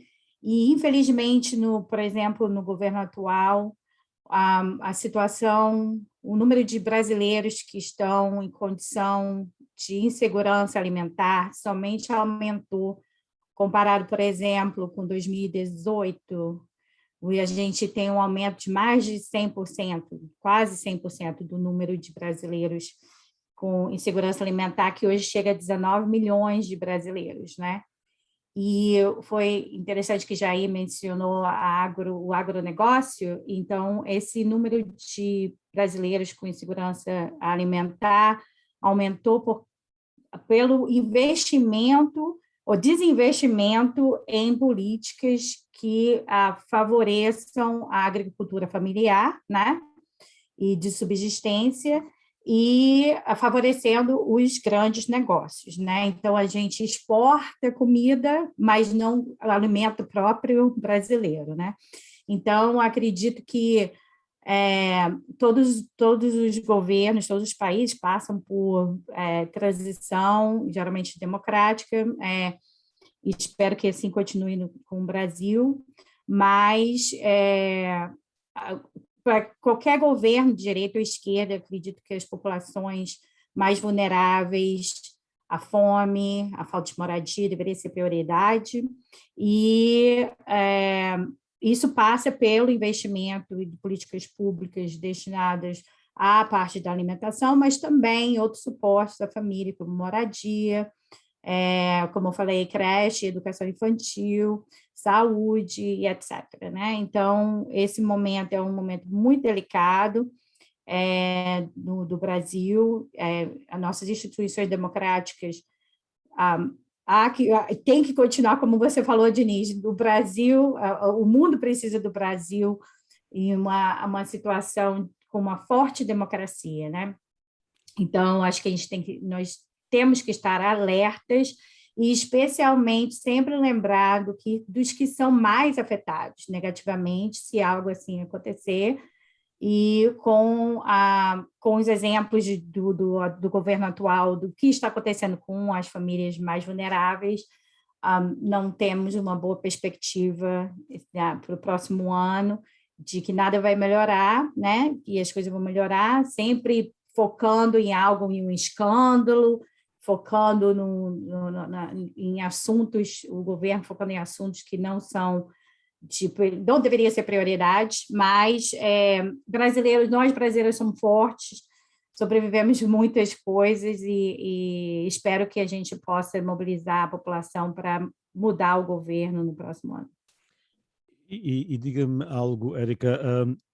Speaker 3: E, infelizmente, por exemplo, no governo atual, a situação, o número de brasileiros que estão em condição de insegurança alimentar somente aumentou, comparado, por exemplo, com 2018, e a gente tem um aumento de mais de 100%, quase 100% do número de brasileiros com insegurança alimentar, que hoje chega a 19 milhões de brasileiros, né? E foi interessante que Jair mencionou o agronegócio, então esse número de brasileiros com insegurança alimentar aumentou pelo investimento ou desinvestimento em políticas que favoreçam a agricultura familiar, né, e de subsistência, e favorecendo os grandes negócios, né? Então, a gente exporta comida, mas não alimento próprio brasileiro, né? Então, acredito que todos os governos, todos os países passam por transição, geralmente democrática, e espero que assim continue com o Brasil, mas para qualquer governo, de direita ou esquerda, acredito que as populações mais vulneráveis, a fome, a falta de moradia deveria ser prioridade, e isso passa pelo investimento de políticas públicas destinadas à parte da alimentação, mas também outros suportes à família, como moradia, como eu falei, creche, educação infantil, saúde e etc., né? Então, esse momento é um momento muito delicado do Brasil. As nossas instituições democráticas tem que continuar, como você falou, Diniz, do Brasil, o mundo precisa do Brasil em uma situação com uma forte democracia, né? Então, acho que nós temos que estar alertas e, especialmente, sempre lembrar dos que são mais afetados negativamente, se algo assim acontecer, e com os exemplos do governo atual, do que está acontecendo com as famílias mais vulneráveis, não temos uma boa perspectiva para o próximo ano, de que nada vai melhorar, né? E as coisas vão melhorar, sempre focando em algo, em um escândalo, focando em assuntos, o governo focando em assuntos que não são, não deveria ser prioridade, mas nós brasileiros somos fortes, sobrevivemos de muitas coisas e espero que a gente possa mobilizar a população para mudar o governo no próximo ano.
Speaker 1: E diga-me algo, Érica,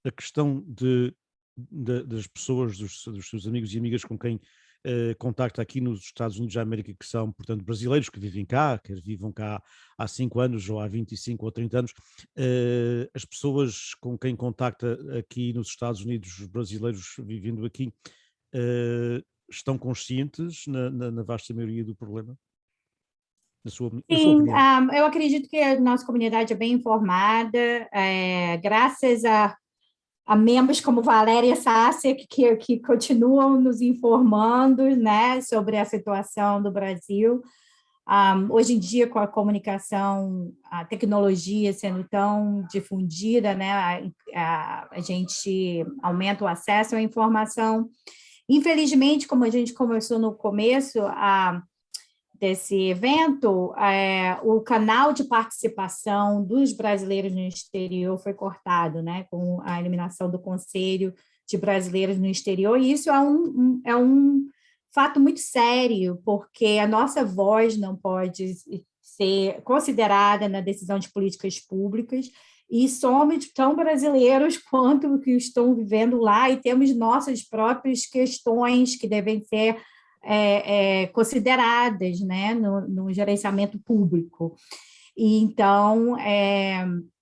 Speaker 1: a questão das pessoas, dos seus amigos e amigas com quem contacta aqui nos Estados Unidos da América, que são, portanto, brasileiros que vivem cá, quer vivam cá há 5 anos ou há 25 ou 30 anos, as pessoas com quem contacta aqui nos Estados Unidos, os brasileiros vivendo aqui, estão conscientes na vasta maioria do problema?
Speaker 3: Sim, eu acredito que a nossa comunidade é bem informada, graças a membros como Valéria Sácia, que continuam nos informando, né, sobre a situação do Brasil. Hoje em dia, com a comunicação, a tecnologia sendo tão difundida, né, a gente aumenta o acesso à informação. Infelizmente, como a gente conversou no começo desse evento, o canal de participação dos brasileiros no exterior foi cortado, né, com a eliminação do Conselho de Brasileiros no Exterior, e isso é um fato muito sério, porque a nossa voz não pode ser considerada na decisão de políticas públicas, e somos tão brasileiros quanto que estão vivendo lá, e temos nossas próprias questões que devem ser consideradas, né, no gerenciamento público. E, então,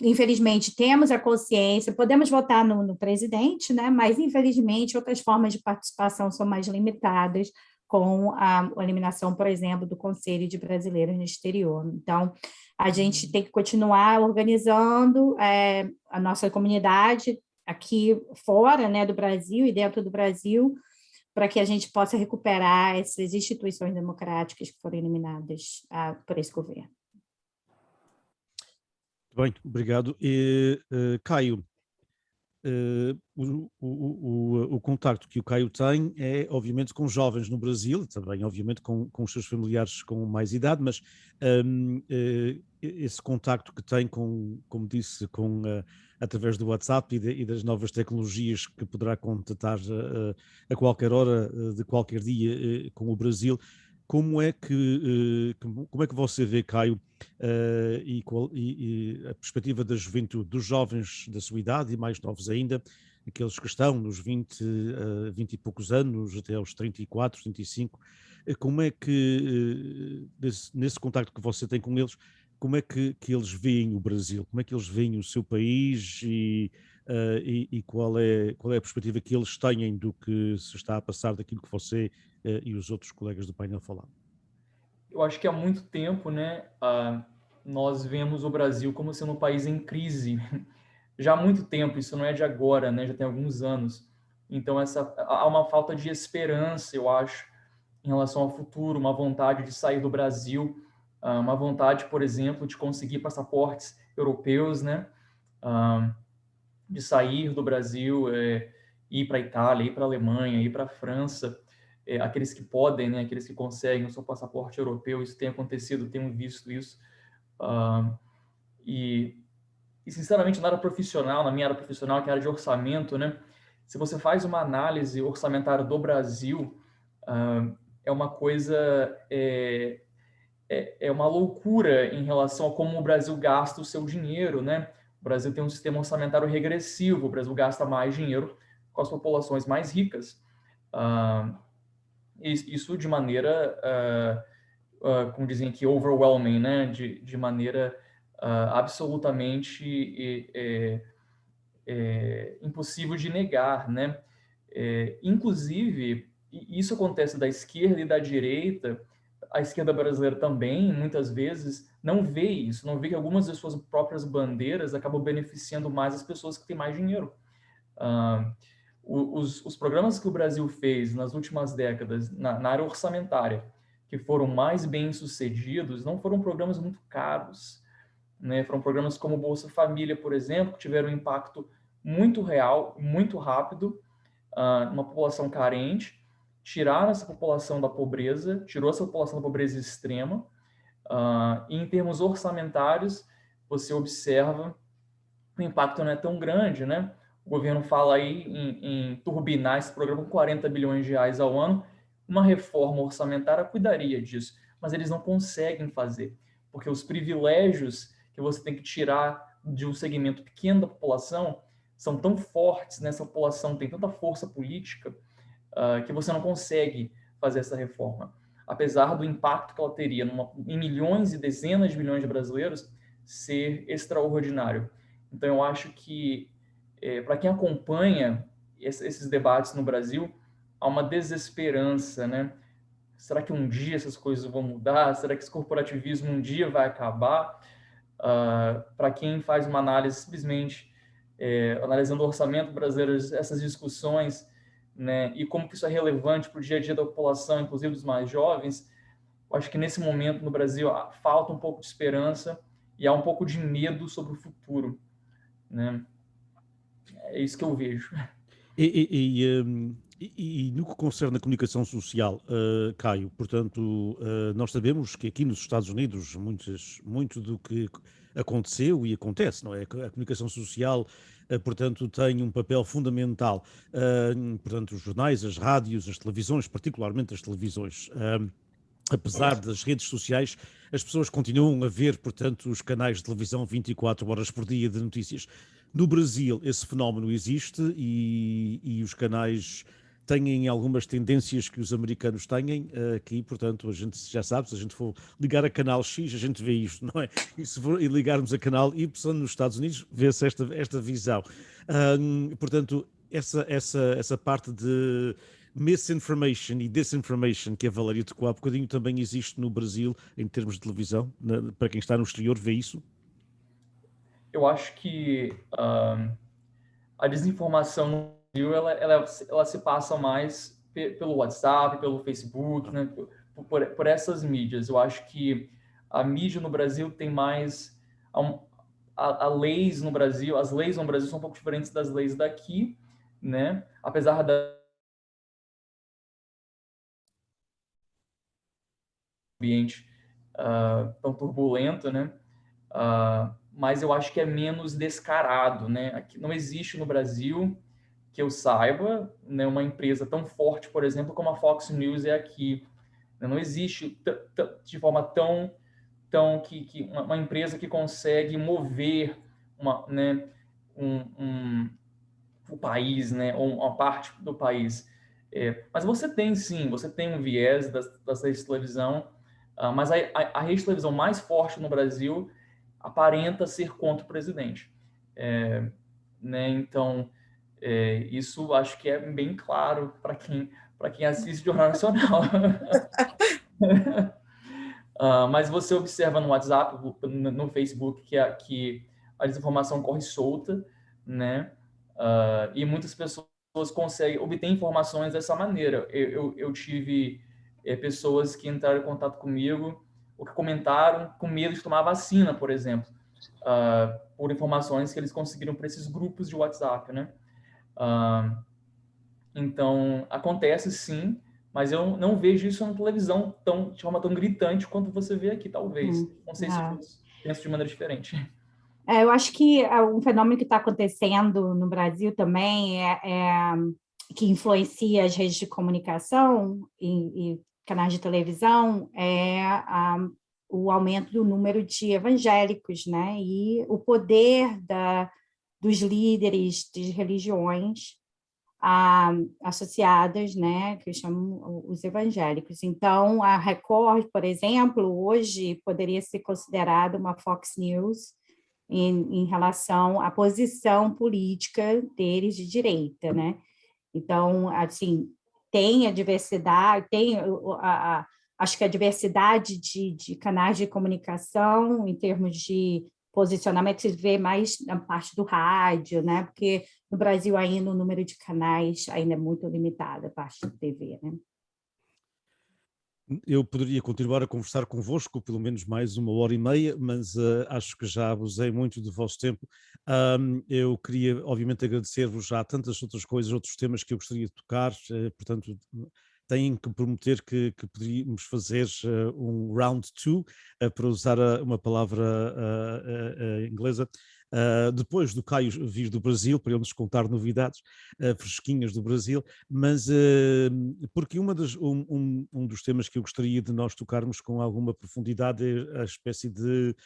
Speaker 3: infelizmente, temos a consciência, podemos votar no presidente, né, mas, infelizmente, outras formas de participação são mais limitadas, com a eliminação, por exemplo, do Conselho de Brasileiros no Exterior. Então, a gente tem que continuar organizando a nossa comunidade aqui fora, né, do Brasil e dentro do Brasil, para que a gente possa recuperar essas instituições democráticas que foram eliminadas por esse governo.
Speaker 1: Bem, obrigado. Caio, o contacto que o Caio tem é, obviamente, com jovens no Brasil, também, obviamente, com os seus familiares com mais idade, mas esse contacto que tem, como disse, através do WhatsApp e das novas tecnologias que poderá contatar a qualquer hora, de qualquer dia, com o Brasil, como é que você vê, Caio, e a perspectiva da juventude, dos jovens da sua idade e mais novos ainda, aqueles que estão nos 20 e poucos anos, até aos 34, 35, como é que, nesse contacto que você tem com eles, como é que eles veem o Brasil? Como é que eles veem o seu país e qual é a perspectiva que eles têm do que se está a passar, daquilo que você e os outros colegas do painel falaram?
Speaker 2: Eu acho que há muito tempo, né, nós vemos o Brasil como sendo um país em crise. Já há muito tempo, isso não é de agora, né, já tem alguns anos. Então, há uma falta de esperança, eu acho, em relação ao futuro, uma vontade de sair do Brasil, uma vontade, por exemplo, de conseguir passaportes europeus, né, de sair do Brasil, ir para a Itália, ir para a Alemanha, ir para a França, aqueles que podem, né, aqueles que conseguem o seu passaporte europeu, isso tem acontecido, tenho visto isso. E sinceramente, na minha área profissional, que é a área de orçamento, né, se você faz uma análise orçamentária do Brasil, é uma coisa é uma loucura em relação a como o Brasil gasta o seu dinheiro, né? O Brasil tem um sistema orçamentário regressivo, o Brasil gasta mais dinheiro com as populações mais ricas. Isso de maneira, como dizem aqui, overwhelming, né? De maneira absolutamente impossível de negar, né? Inclusive, isso acontece da esquerda e da direita. A esquerda brasileira também, muitas vezes, não vê isso, não vê que algumas das suas próprias bandeiras acabam beneficiando mais as pessoas que têm mais dinheiro. Os programas que o Brasil fez nas últimas décadas na área orçamentária, que foram mais bem-sucedidos, não foram programas muito caros, né? Foram programas como o Bolsa Família, por exemplo, que tiveram um impacto muito real, muito rápido, numa população carente, tiraram essa população da pobreza, tirou essa população da pobreza extrema, e em termos orçamentários, você observa que o impacto não é tão grande, né? O governo fala aí em turbinar esse programa com 40 bilhões de reais ao ano, uma reforma orçamentária cuidaria disso, mas eles não conseguem fazer, porque os privilégios que você tem que tirar de um segmento pequeno da população são tão fortes, né? Essa população tem tanta força política que você não consegue fazer essa reforma. Apesar do impacto que ela teria em milhões e dezenas de milhões de brasileiros ser extraordinário. Então, eu acho que, para quem acompanha esses debates no Brasil, há uma desesperança, né? Será que um dia essas coisas vão mudar? Será que esse corporativismo um dia vai acabar? Para quem faz uma análise simplesmente analisando o orçamento brasileiro, essas discussões, né, e como que isso é relevante para o dia a dia da população, inclusive dos mais jovens, eu acho que nesse momento no Brasil falta um pouco de esperança e há um pouco de medo sobre o futuro, né? É isso que eu vejo.
Speaker 1: E no que concerne a comunicação social, Caio, portanto, nós sabemos que aqui nos Estados Unidos muito do que aconteceu e acontece, não é? A comunicação social, portanto, tem um papel fundamental. Portanto, os jornais, as rádios, as televisões, particularmente as televisões. Apesar das redes sociais, as pessoas continuam a ver, portanto, os canais de televisão 24 horas por dia de notícias. No Brasil, esse fenómeno existe e os canais têm algumas tendências que os americanos têm aqui, portanto, a gente já sabe, se a gente for ligar a canal X, a gente vê isto, não é? E se for ligarmos a canal Y nos Estados Unidos, vê-se esta visão. Portanto, essa parte de misinformation e disinformation que a Valéria tocou há bocadinho também existe no Brasil em termos de televisão, para quem está no exterior vê isso?
Speaker 2: Eu acho que a desinformação no Brasil ela se passa mais pelo WhatsApp, pelo Facebook, né? Por essas mídias. Eu acho que a mídia no Brasil tem mais leis no Brasil, as leis no Brasil são um pouco diferentes das leis daqui, né? Apesar da ambiente tão turbulento, né? Mas eu acho que é menos descarado, né? Aqui não existe no Brasil, que eu saiba, né, uma empresa tão forte, por exemplo, como a Fox News é aqui. Não existe de forma tão uma empresa que consegue mover o país, né, ou uma parte do país. Mas você tem, sim, você tem um viés das redes de televisão, mas a rede de televisão mais forte no Brasil aparenta ser contra o presidente. Né? Então, isso acho que é bem claro para quem assiste Jornal Nacional. Mas você observa no WhatsApp, no Facebook, que a desinformação corre solta, né? E muitas pessoas conseguem obter informações dessa maneira. Eu tive pessoas que entraram em contato comigo ou que comentaram com medo de tomar vacina, por exemplo, por informações que eles conseguiram por esses grupos de WhatsApp, né? Então, acontece sim, mas eu não vejo isso na televisão de forma tão gritante quanto você vê aqui, talvez. Não sei se eu penso de maneira diferente.
Speaker 3: Eu acho que um fenômeno que está acontecendo no Brasil também que influencia as redes de comunicação e canais de televisão é o aumento do número de evangélicos, né? E o poder dos líderes de religiões associadas, né, que chamam os evangélicos. Então, a Record, por exemplo, hoje poderia ser considerada uma Fox News em relação à posição política deles de direita, né? Então, assim, tem a diversidade, acho que a diversidade de canais de comunicação em termos de posicionamento se vê mais na parte do rádio, né? Porque no Brasil ainda o número de canais ainda é muito limitado, a parte da TV, né?
Speaker 1: Eu poderia continuar a conversar convosco pelo menos mais 1h30, mas acho que já abusei muito do vosso tempo. Eu queria, obviamente, agradecer-vos já tantas outras coisas, outros temas que eu gostaria de tocar, portanto, têm que prometer que poderíamos fazer um round 2, para usar uma palavra inglesa, depois do Caio vir do Brasil, para ele nos contar novidades fresquinhas do Brasil, mas porque um dos temas que eu gostaria de nós tocarmos com alguma profundidade é a espécie de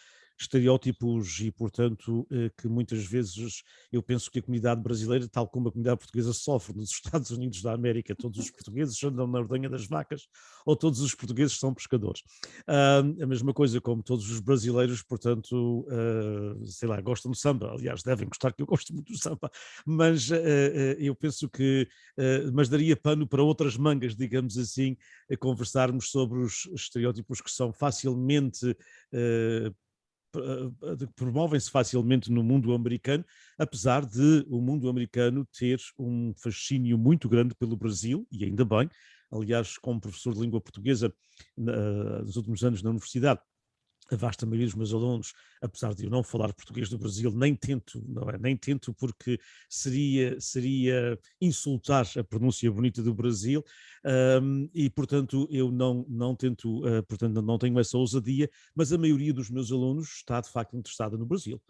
Speaker 1: estereótipos e, portanto, que muitas vezes eu penso que a comunidade brasileira, tal como a comunidade portuguesa, sofre nos Estados Unidos da América. Todos os portugueses andam na ordenha das vacas ou todos os portugueses são pescadores. A mesma coisa como todos os brasileiros, portanto, sei lá, gostam de samba. Aliás, devem gostar, que eu gosto muito do samba, mas eu penso que mas daria pano para outras mangas, digamos assim, conversarmos sobre os estereótipos que são facilmente promovem-se facilmente no mundo americano, apesar de o mundo americano ter um fascínio muito grande pelo Brasil, e ainda bem. Aliás, como professor de língua portuguesa nos últimos anos na universidade, a vasta maioria dos meus alunos, apesar de eu não falar português do Brasil, nem tento, não é? Nem tento, porque seria insultar a pronúncia bonita do Brasil, e portanto eu não tento, portanto não tenho essa ousadia, mas a maioria dos meus alunos está de facto interessada no Brasil.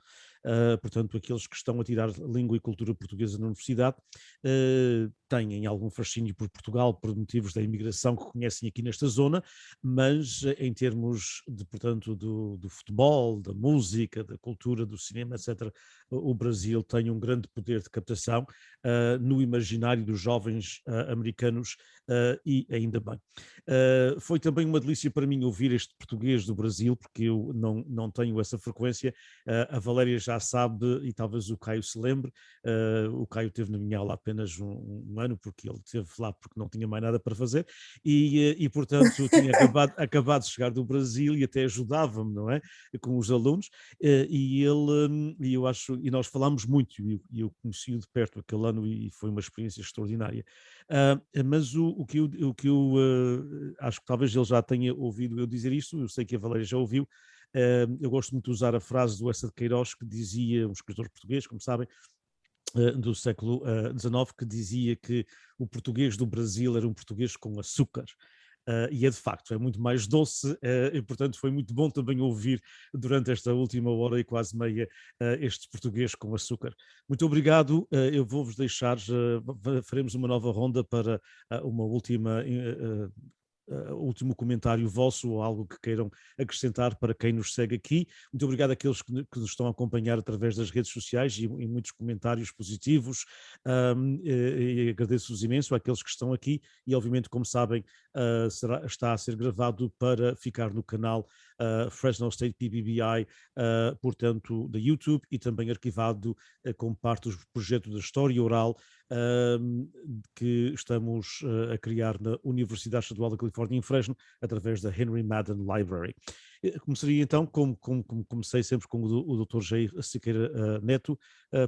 Speaker 1: Portanto, aqueles que estão a tirar língua e cultura portuguesa na universidade têm algum fascínio por Portugal por motivos da imigração que conhecem aqui nesta zona, mas em termos de, portanto, do futebol, da música, da cultura, do cinema, etc., o Brasil tem um grande poder de captação no imaginário dos jovens americanos, e ainda bem. Foi também uma delícia para mim ouvir este português do Brasil, porque eu não tenho essa frequência. A Valéria já sabe, e talvez o Caio se lembre, o Caio teve na minha aula apenas um ano, porque ele esteve lá porque não tinha mais nada para fazer, e portanto tinha acabado de chegar do Brasil e até ajudava-me, não é? Com os alunos, e nós falámos muito, e eu conheci-o de perto aquele ano e foi uma experiência extraordinária. Mas o que eu acho que talvez ele já tenha ouvido eu dizer isto, eu sei que a Valéria já ouviu. Eu gosto muito de usar a frase do Eça de Queiroz, que dizia, um escritor português, como sabem, do século XIX, que dizia que o português do Brasil era um português com açúcar. E é de facto, é muito mais doce, e portanto foi muito bom também ouvir durante esta última hora e quase meia este português com açúcar. Muito obrigado, eu vou-vos deixar, faremos uma nova ronda para uma último comentário vosso ou algo que queiram acrescentar para quem nos segue aqui. Muito obrigado àqueles que nos estão a acompanhar através das redes sociais e muitos comentários positivos, e agradeço-vos imenso àqueles que estão aqui e obviamente, como sabem, está a ser gravado para ficar no canal Fresno State PBBI, portanto da YouTube, e também arquivado como parte do projeto da História Oral que estamos a criar na Universidade Estadual da Califórnia em Fresno, através da Henry Madden Library. Começaria então, como comecei sempre, com o Dr. Jair Siqueira Neto,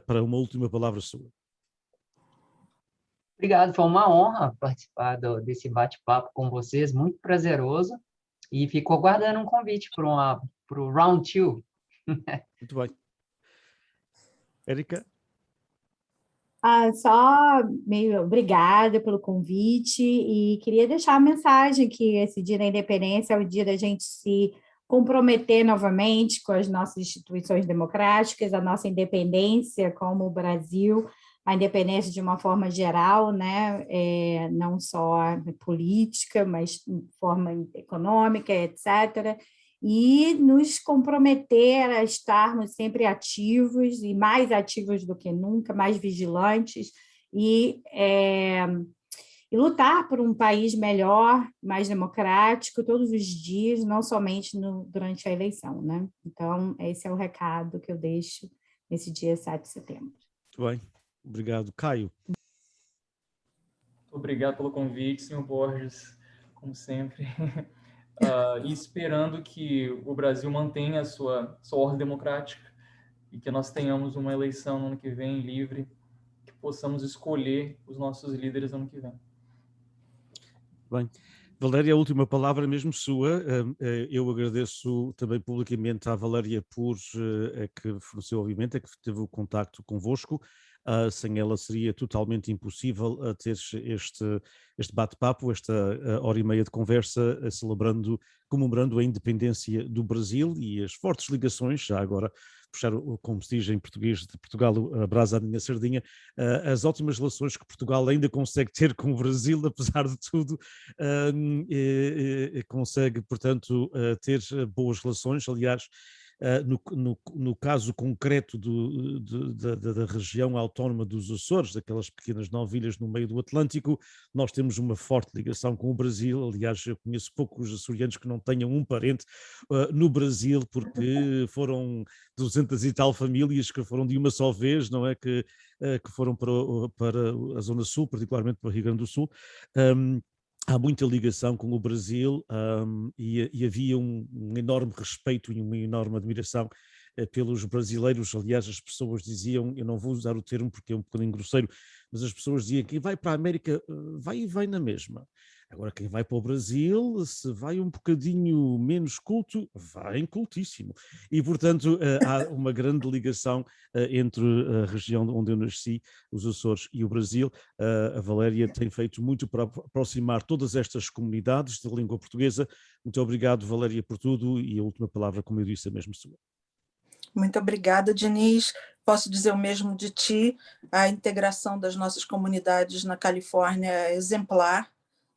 Speaker 1: para uma última palavra sua.
Speaker 4: Obrigado, foi uma honra participar desse bate-papo com vocês, muito prazeroso, e fico aguardando um convite para o Round 2.
Speaker 1: Muito bem. Érica?
Speaker 3: Só meio obrigada pelo convite e queria deixar a mensagem que esse Dia da Independência é o dia da gente se comprometer novamente com as nossas instituições democráticas, a nossa independência como o Brasil, a independência de uma forma geral, né? Não só política, mas de forma econômica, etc. e nos comprometer a estarmos sempre ativos e mais ativos do que nunca, mais vigilantes e lutar por um país melhor, mais democrático, todos os dias, não somente durante a eleição, né? Então, esse é o recado que eu deixo nesse dia 7 de setembro.
Speaker 1: Muito bem, obrigado. Caio.
Speaker 2: Obrigado pelo convite, senhor Borges, como sempre. E esperando que o Brasil mantenha a sua ordem democrática e que nós tenhamos uma eleição no ano que vem livre, que possamos escolher os nossos líderes no ano que vem.
Speaker 1: Bem, Valéria, a última palavra mesmo sua. Eu agradeço também publicamente à Valéria por que forneceu, obviamente, que teve o contacto convosco. Sem ela seria totalmente impossível ter este bate-papo, esta hora e meia de conversa, comemorando a independência do Brasil e as fortes ligações, já agora puxar, como se diz em português, de Portugal a brasa à minha sardinha, as ótimas relações que Portugal ainda consegue ter com o Brasil, apesar de tudo, consegue, portanto, ter boas relações. Aliás, no caso concreto da região autónoma dos Açores, daquelas pequenas 9 ilhas no meio do Atlântico, nós temos uma forte ligação com o Brasil. Aliás, eu conheço poucos açorianos que não tenham um parente no Brasil, porque foram 200 e tal famílias que foram de uma só vez, não é? Que foram para a Zona Sul, particularmente para o Rio Grande do Sul. Há muita ligação com o Brasil e havia um enorme respeito e uma enorme admiração pelos brasileiros. Aliás, as pessoas diziam, eu não vou usar o termo porque é um bocadinho grosseiro, mas as pessoas diziam que quem vai para a América vai e vem na mesma. Agora, quem vai para o Brasil, se vai um bocadinho menos culto, vai cultíssimo. E, portanto, há uma grande ligação entre a região onde eu nasci, os Açores, e o Brasil. A Valéria tem feito muito para aproximar todas estas comunidades da língua portuguesa. Muito obrigado, Valéria, por tudo. E a última palavra, como eu disse, é mesmo sua.
Speaker 5: Muito obrigada, Diniz. Posso dizer o mesmo de ti. A integração das nossas comunidades na Califórnia é exemplar.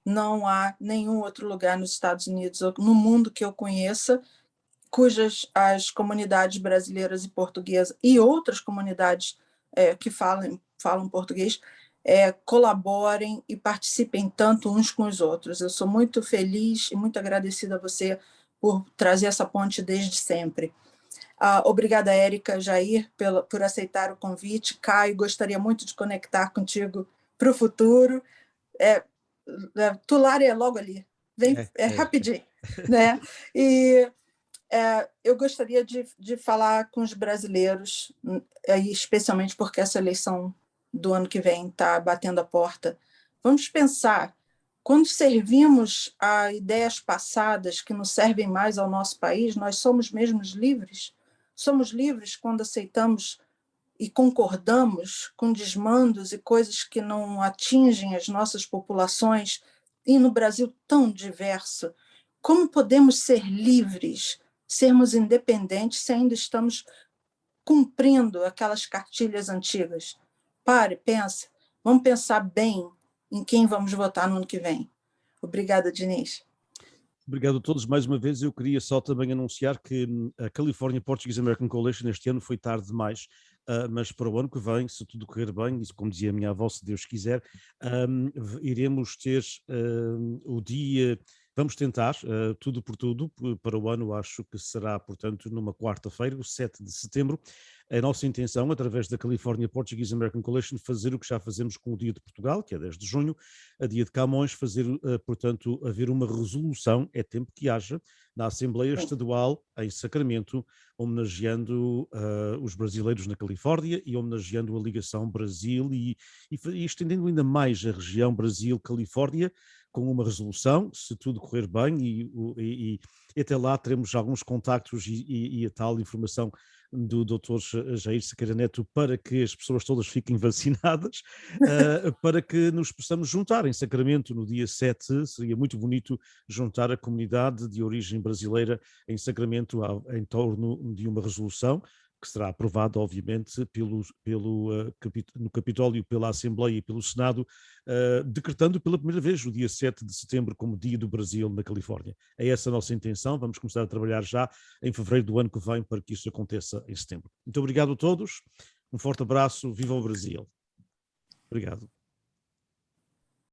Speaker 5: Não há nenhum outro lugar nos Estados Unidos ou no mundo que eu conheça cujas as comunidades brasileiras e portuguesas e outras comunidades que falam português colaborem e participem tanto uns com os outros. Eu sou muito feliz e muito agradecida a você por trazer essa ponte desde sempre. Obrigada, Érica, Jair, por aceitar o convite. Caio, gostaria muito de conectar contigo para o futuro. Tulare é logo ali, vem rapidinho. Né? E eu gostaria de falar com os brasileiros, especialmente porque essa eleição do ano que vem está batendo a porta. Vamos pensar, quando servimos a ideias passadas que não servem mais ao nosso país, nós somos mesmo livres? Somos livres quando aceitamos e concordamos com desmandos e coisas que não atingem as nossas populações, e no Brasil tão diverso. Como podemos ser livres, sermos independentes, se ainda estamos cumprindo aquelas cartilhas antigas? Pare, pensa. Vamos pensar bem em quem vamos votar no ano que vem. Obrigada, Diniz.
Speaker 1: Obrigado a todos mais uma vez. Eu queria só também anunciar que a California Portuguese American Coalition este ano foi tarde demais, mas para o ano que vem, se tudo correr bem, e como dizia a minha avó, se Deus quiser, iremos ter o dia, vamos tentar, tudo por tudo, para o ano acho que será, portanto, numa quarta-feira, o 7 de setembro, a nossa intenção, através da California Portuguese American Coalition, fazer o que já fazemos com o Dia de Portugal, que é 10 de junho, a Dia de Camões, fazer, portanto, haver uma resolução, é tempo que haja, na Assembleia Estadual em Sacramento, homenageando os brasileiros na Califórnia e homenageando a ligação Brasil e estendendo ainda mais a região Brasil-Califórnia, com uma resolução, se tudo correr bem, e até lá teremos alguns contactos e a tal informação do Dr. Jair Sequeira Neto para que as pessoas todas fiquem vacinadas, para que nos possamos juntar em Sacramento no dia 7. Seria muito bonito juntar a comunidade de origem brasileira em Sacramento em torno de uma resolução que será aprovado, obviamente, no Capitólio, pela Assembleia e pelo Senado, decretando pela primeira vez o dia 7 de setembro como Dia do Brasil na Califórnia. É essa a nossa intenção, vamos começar a trabalhar já em fevereiro do ano que vem para que isso aconteça em setembro. Muito obrigado a todos, um forte abraço, viva o Brasil. Obrigado.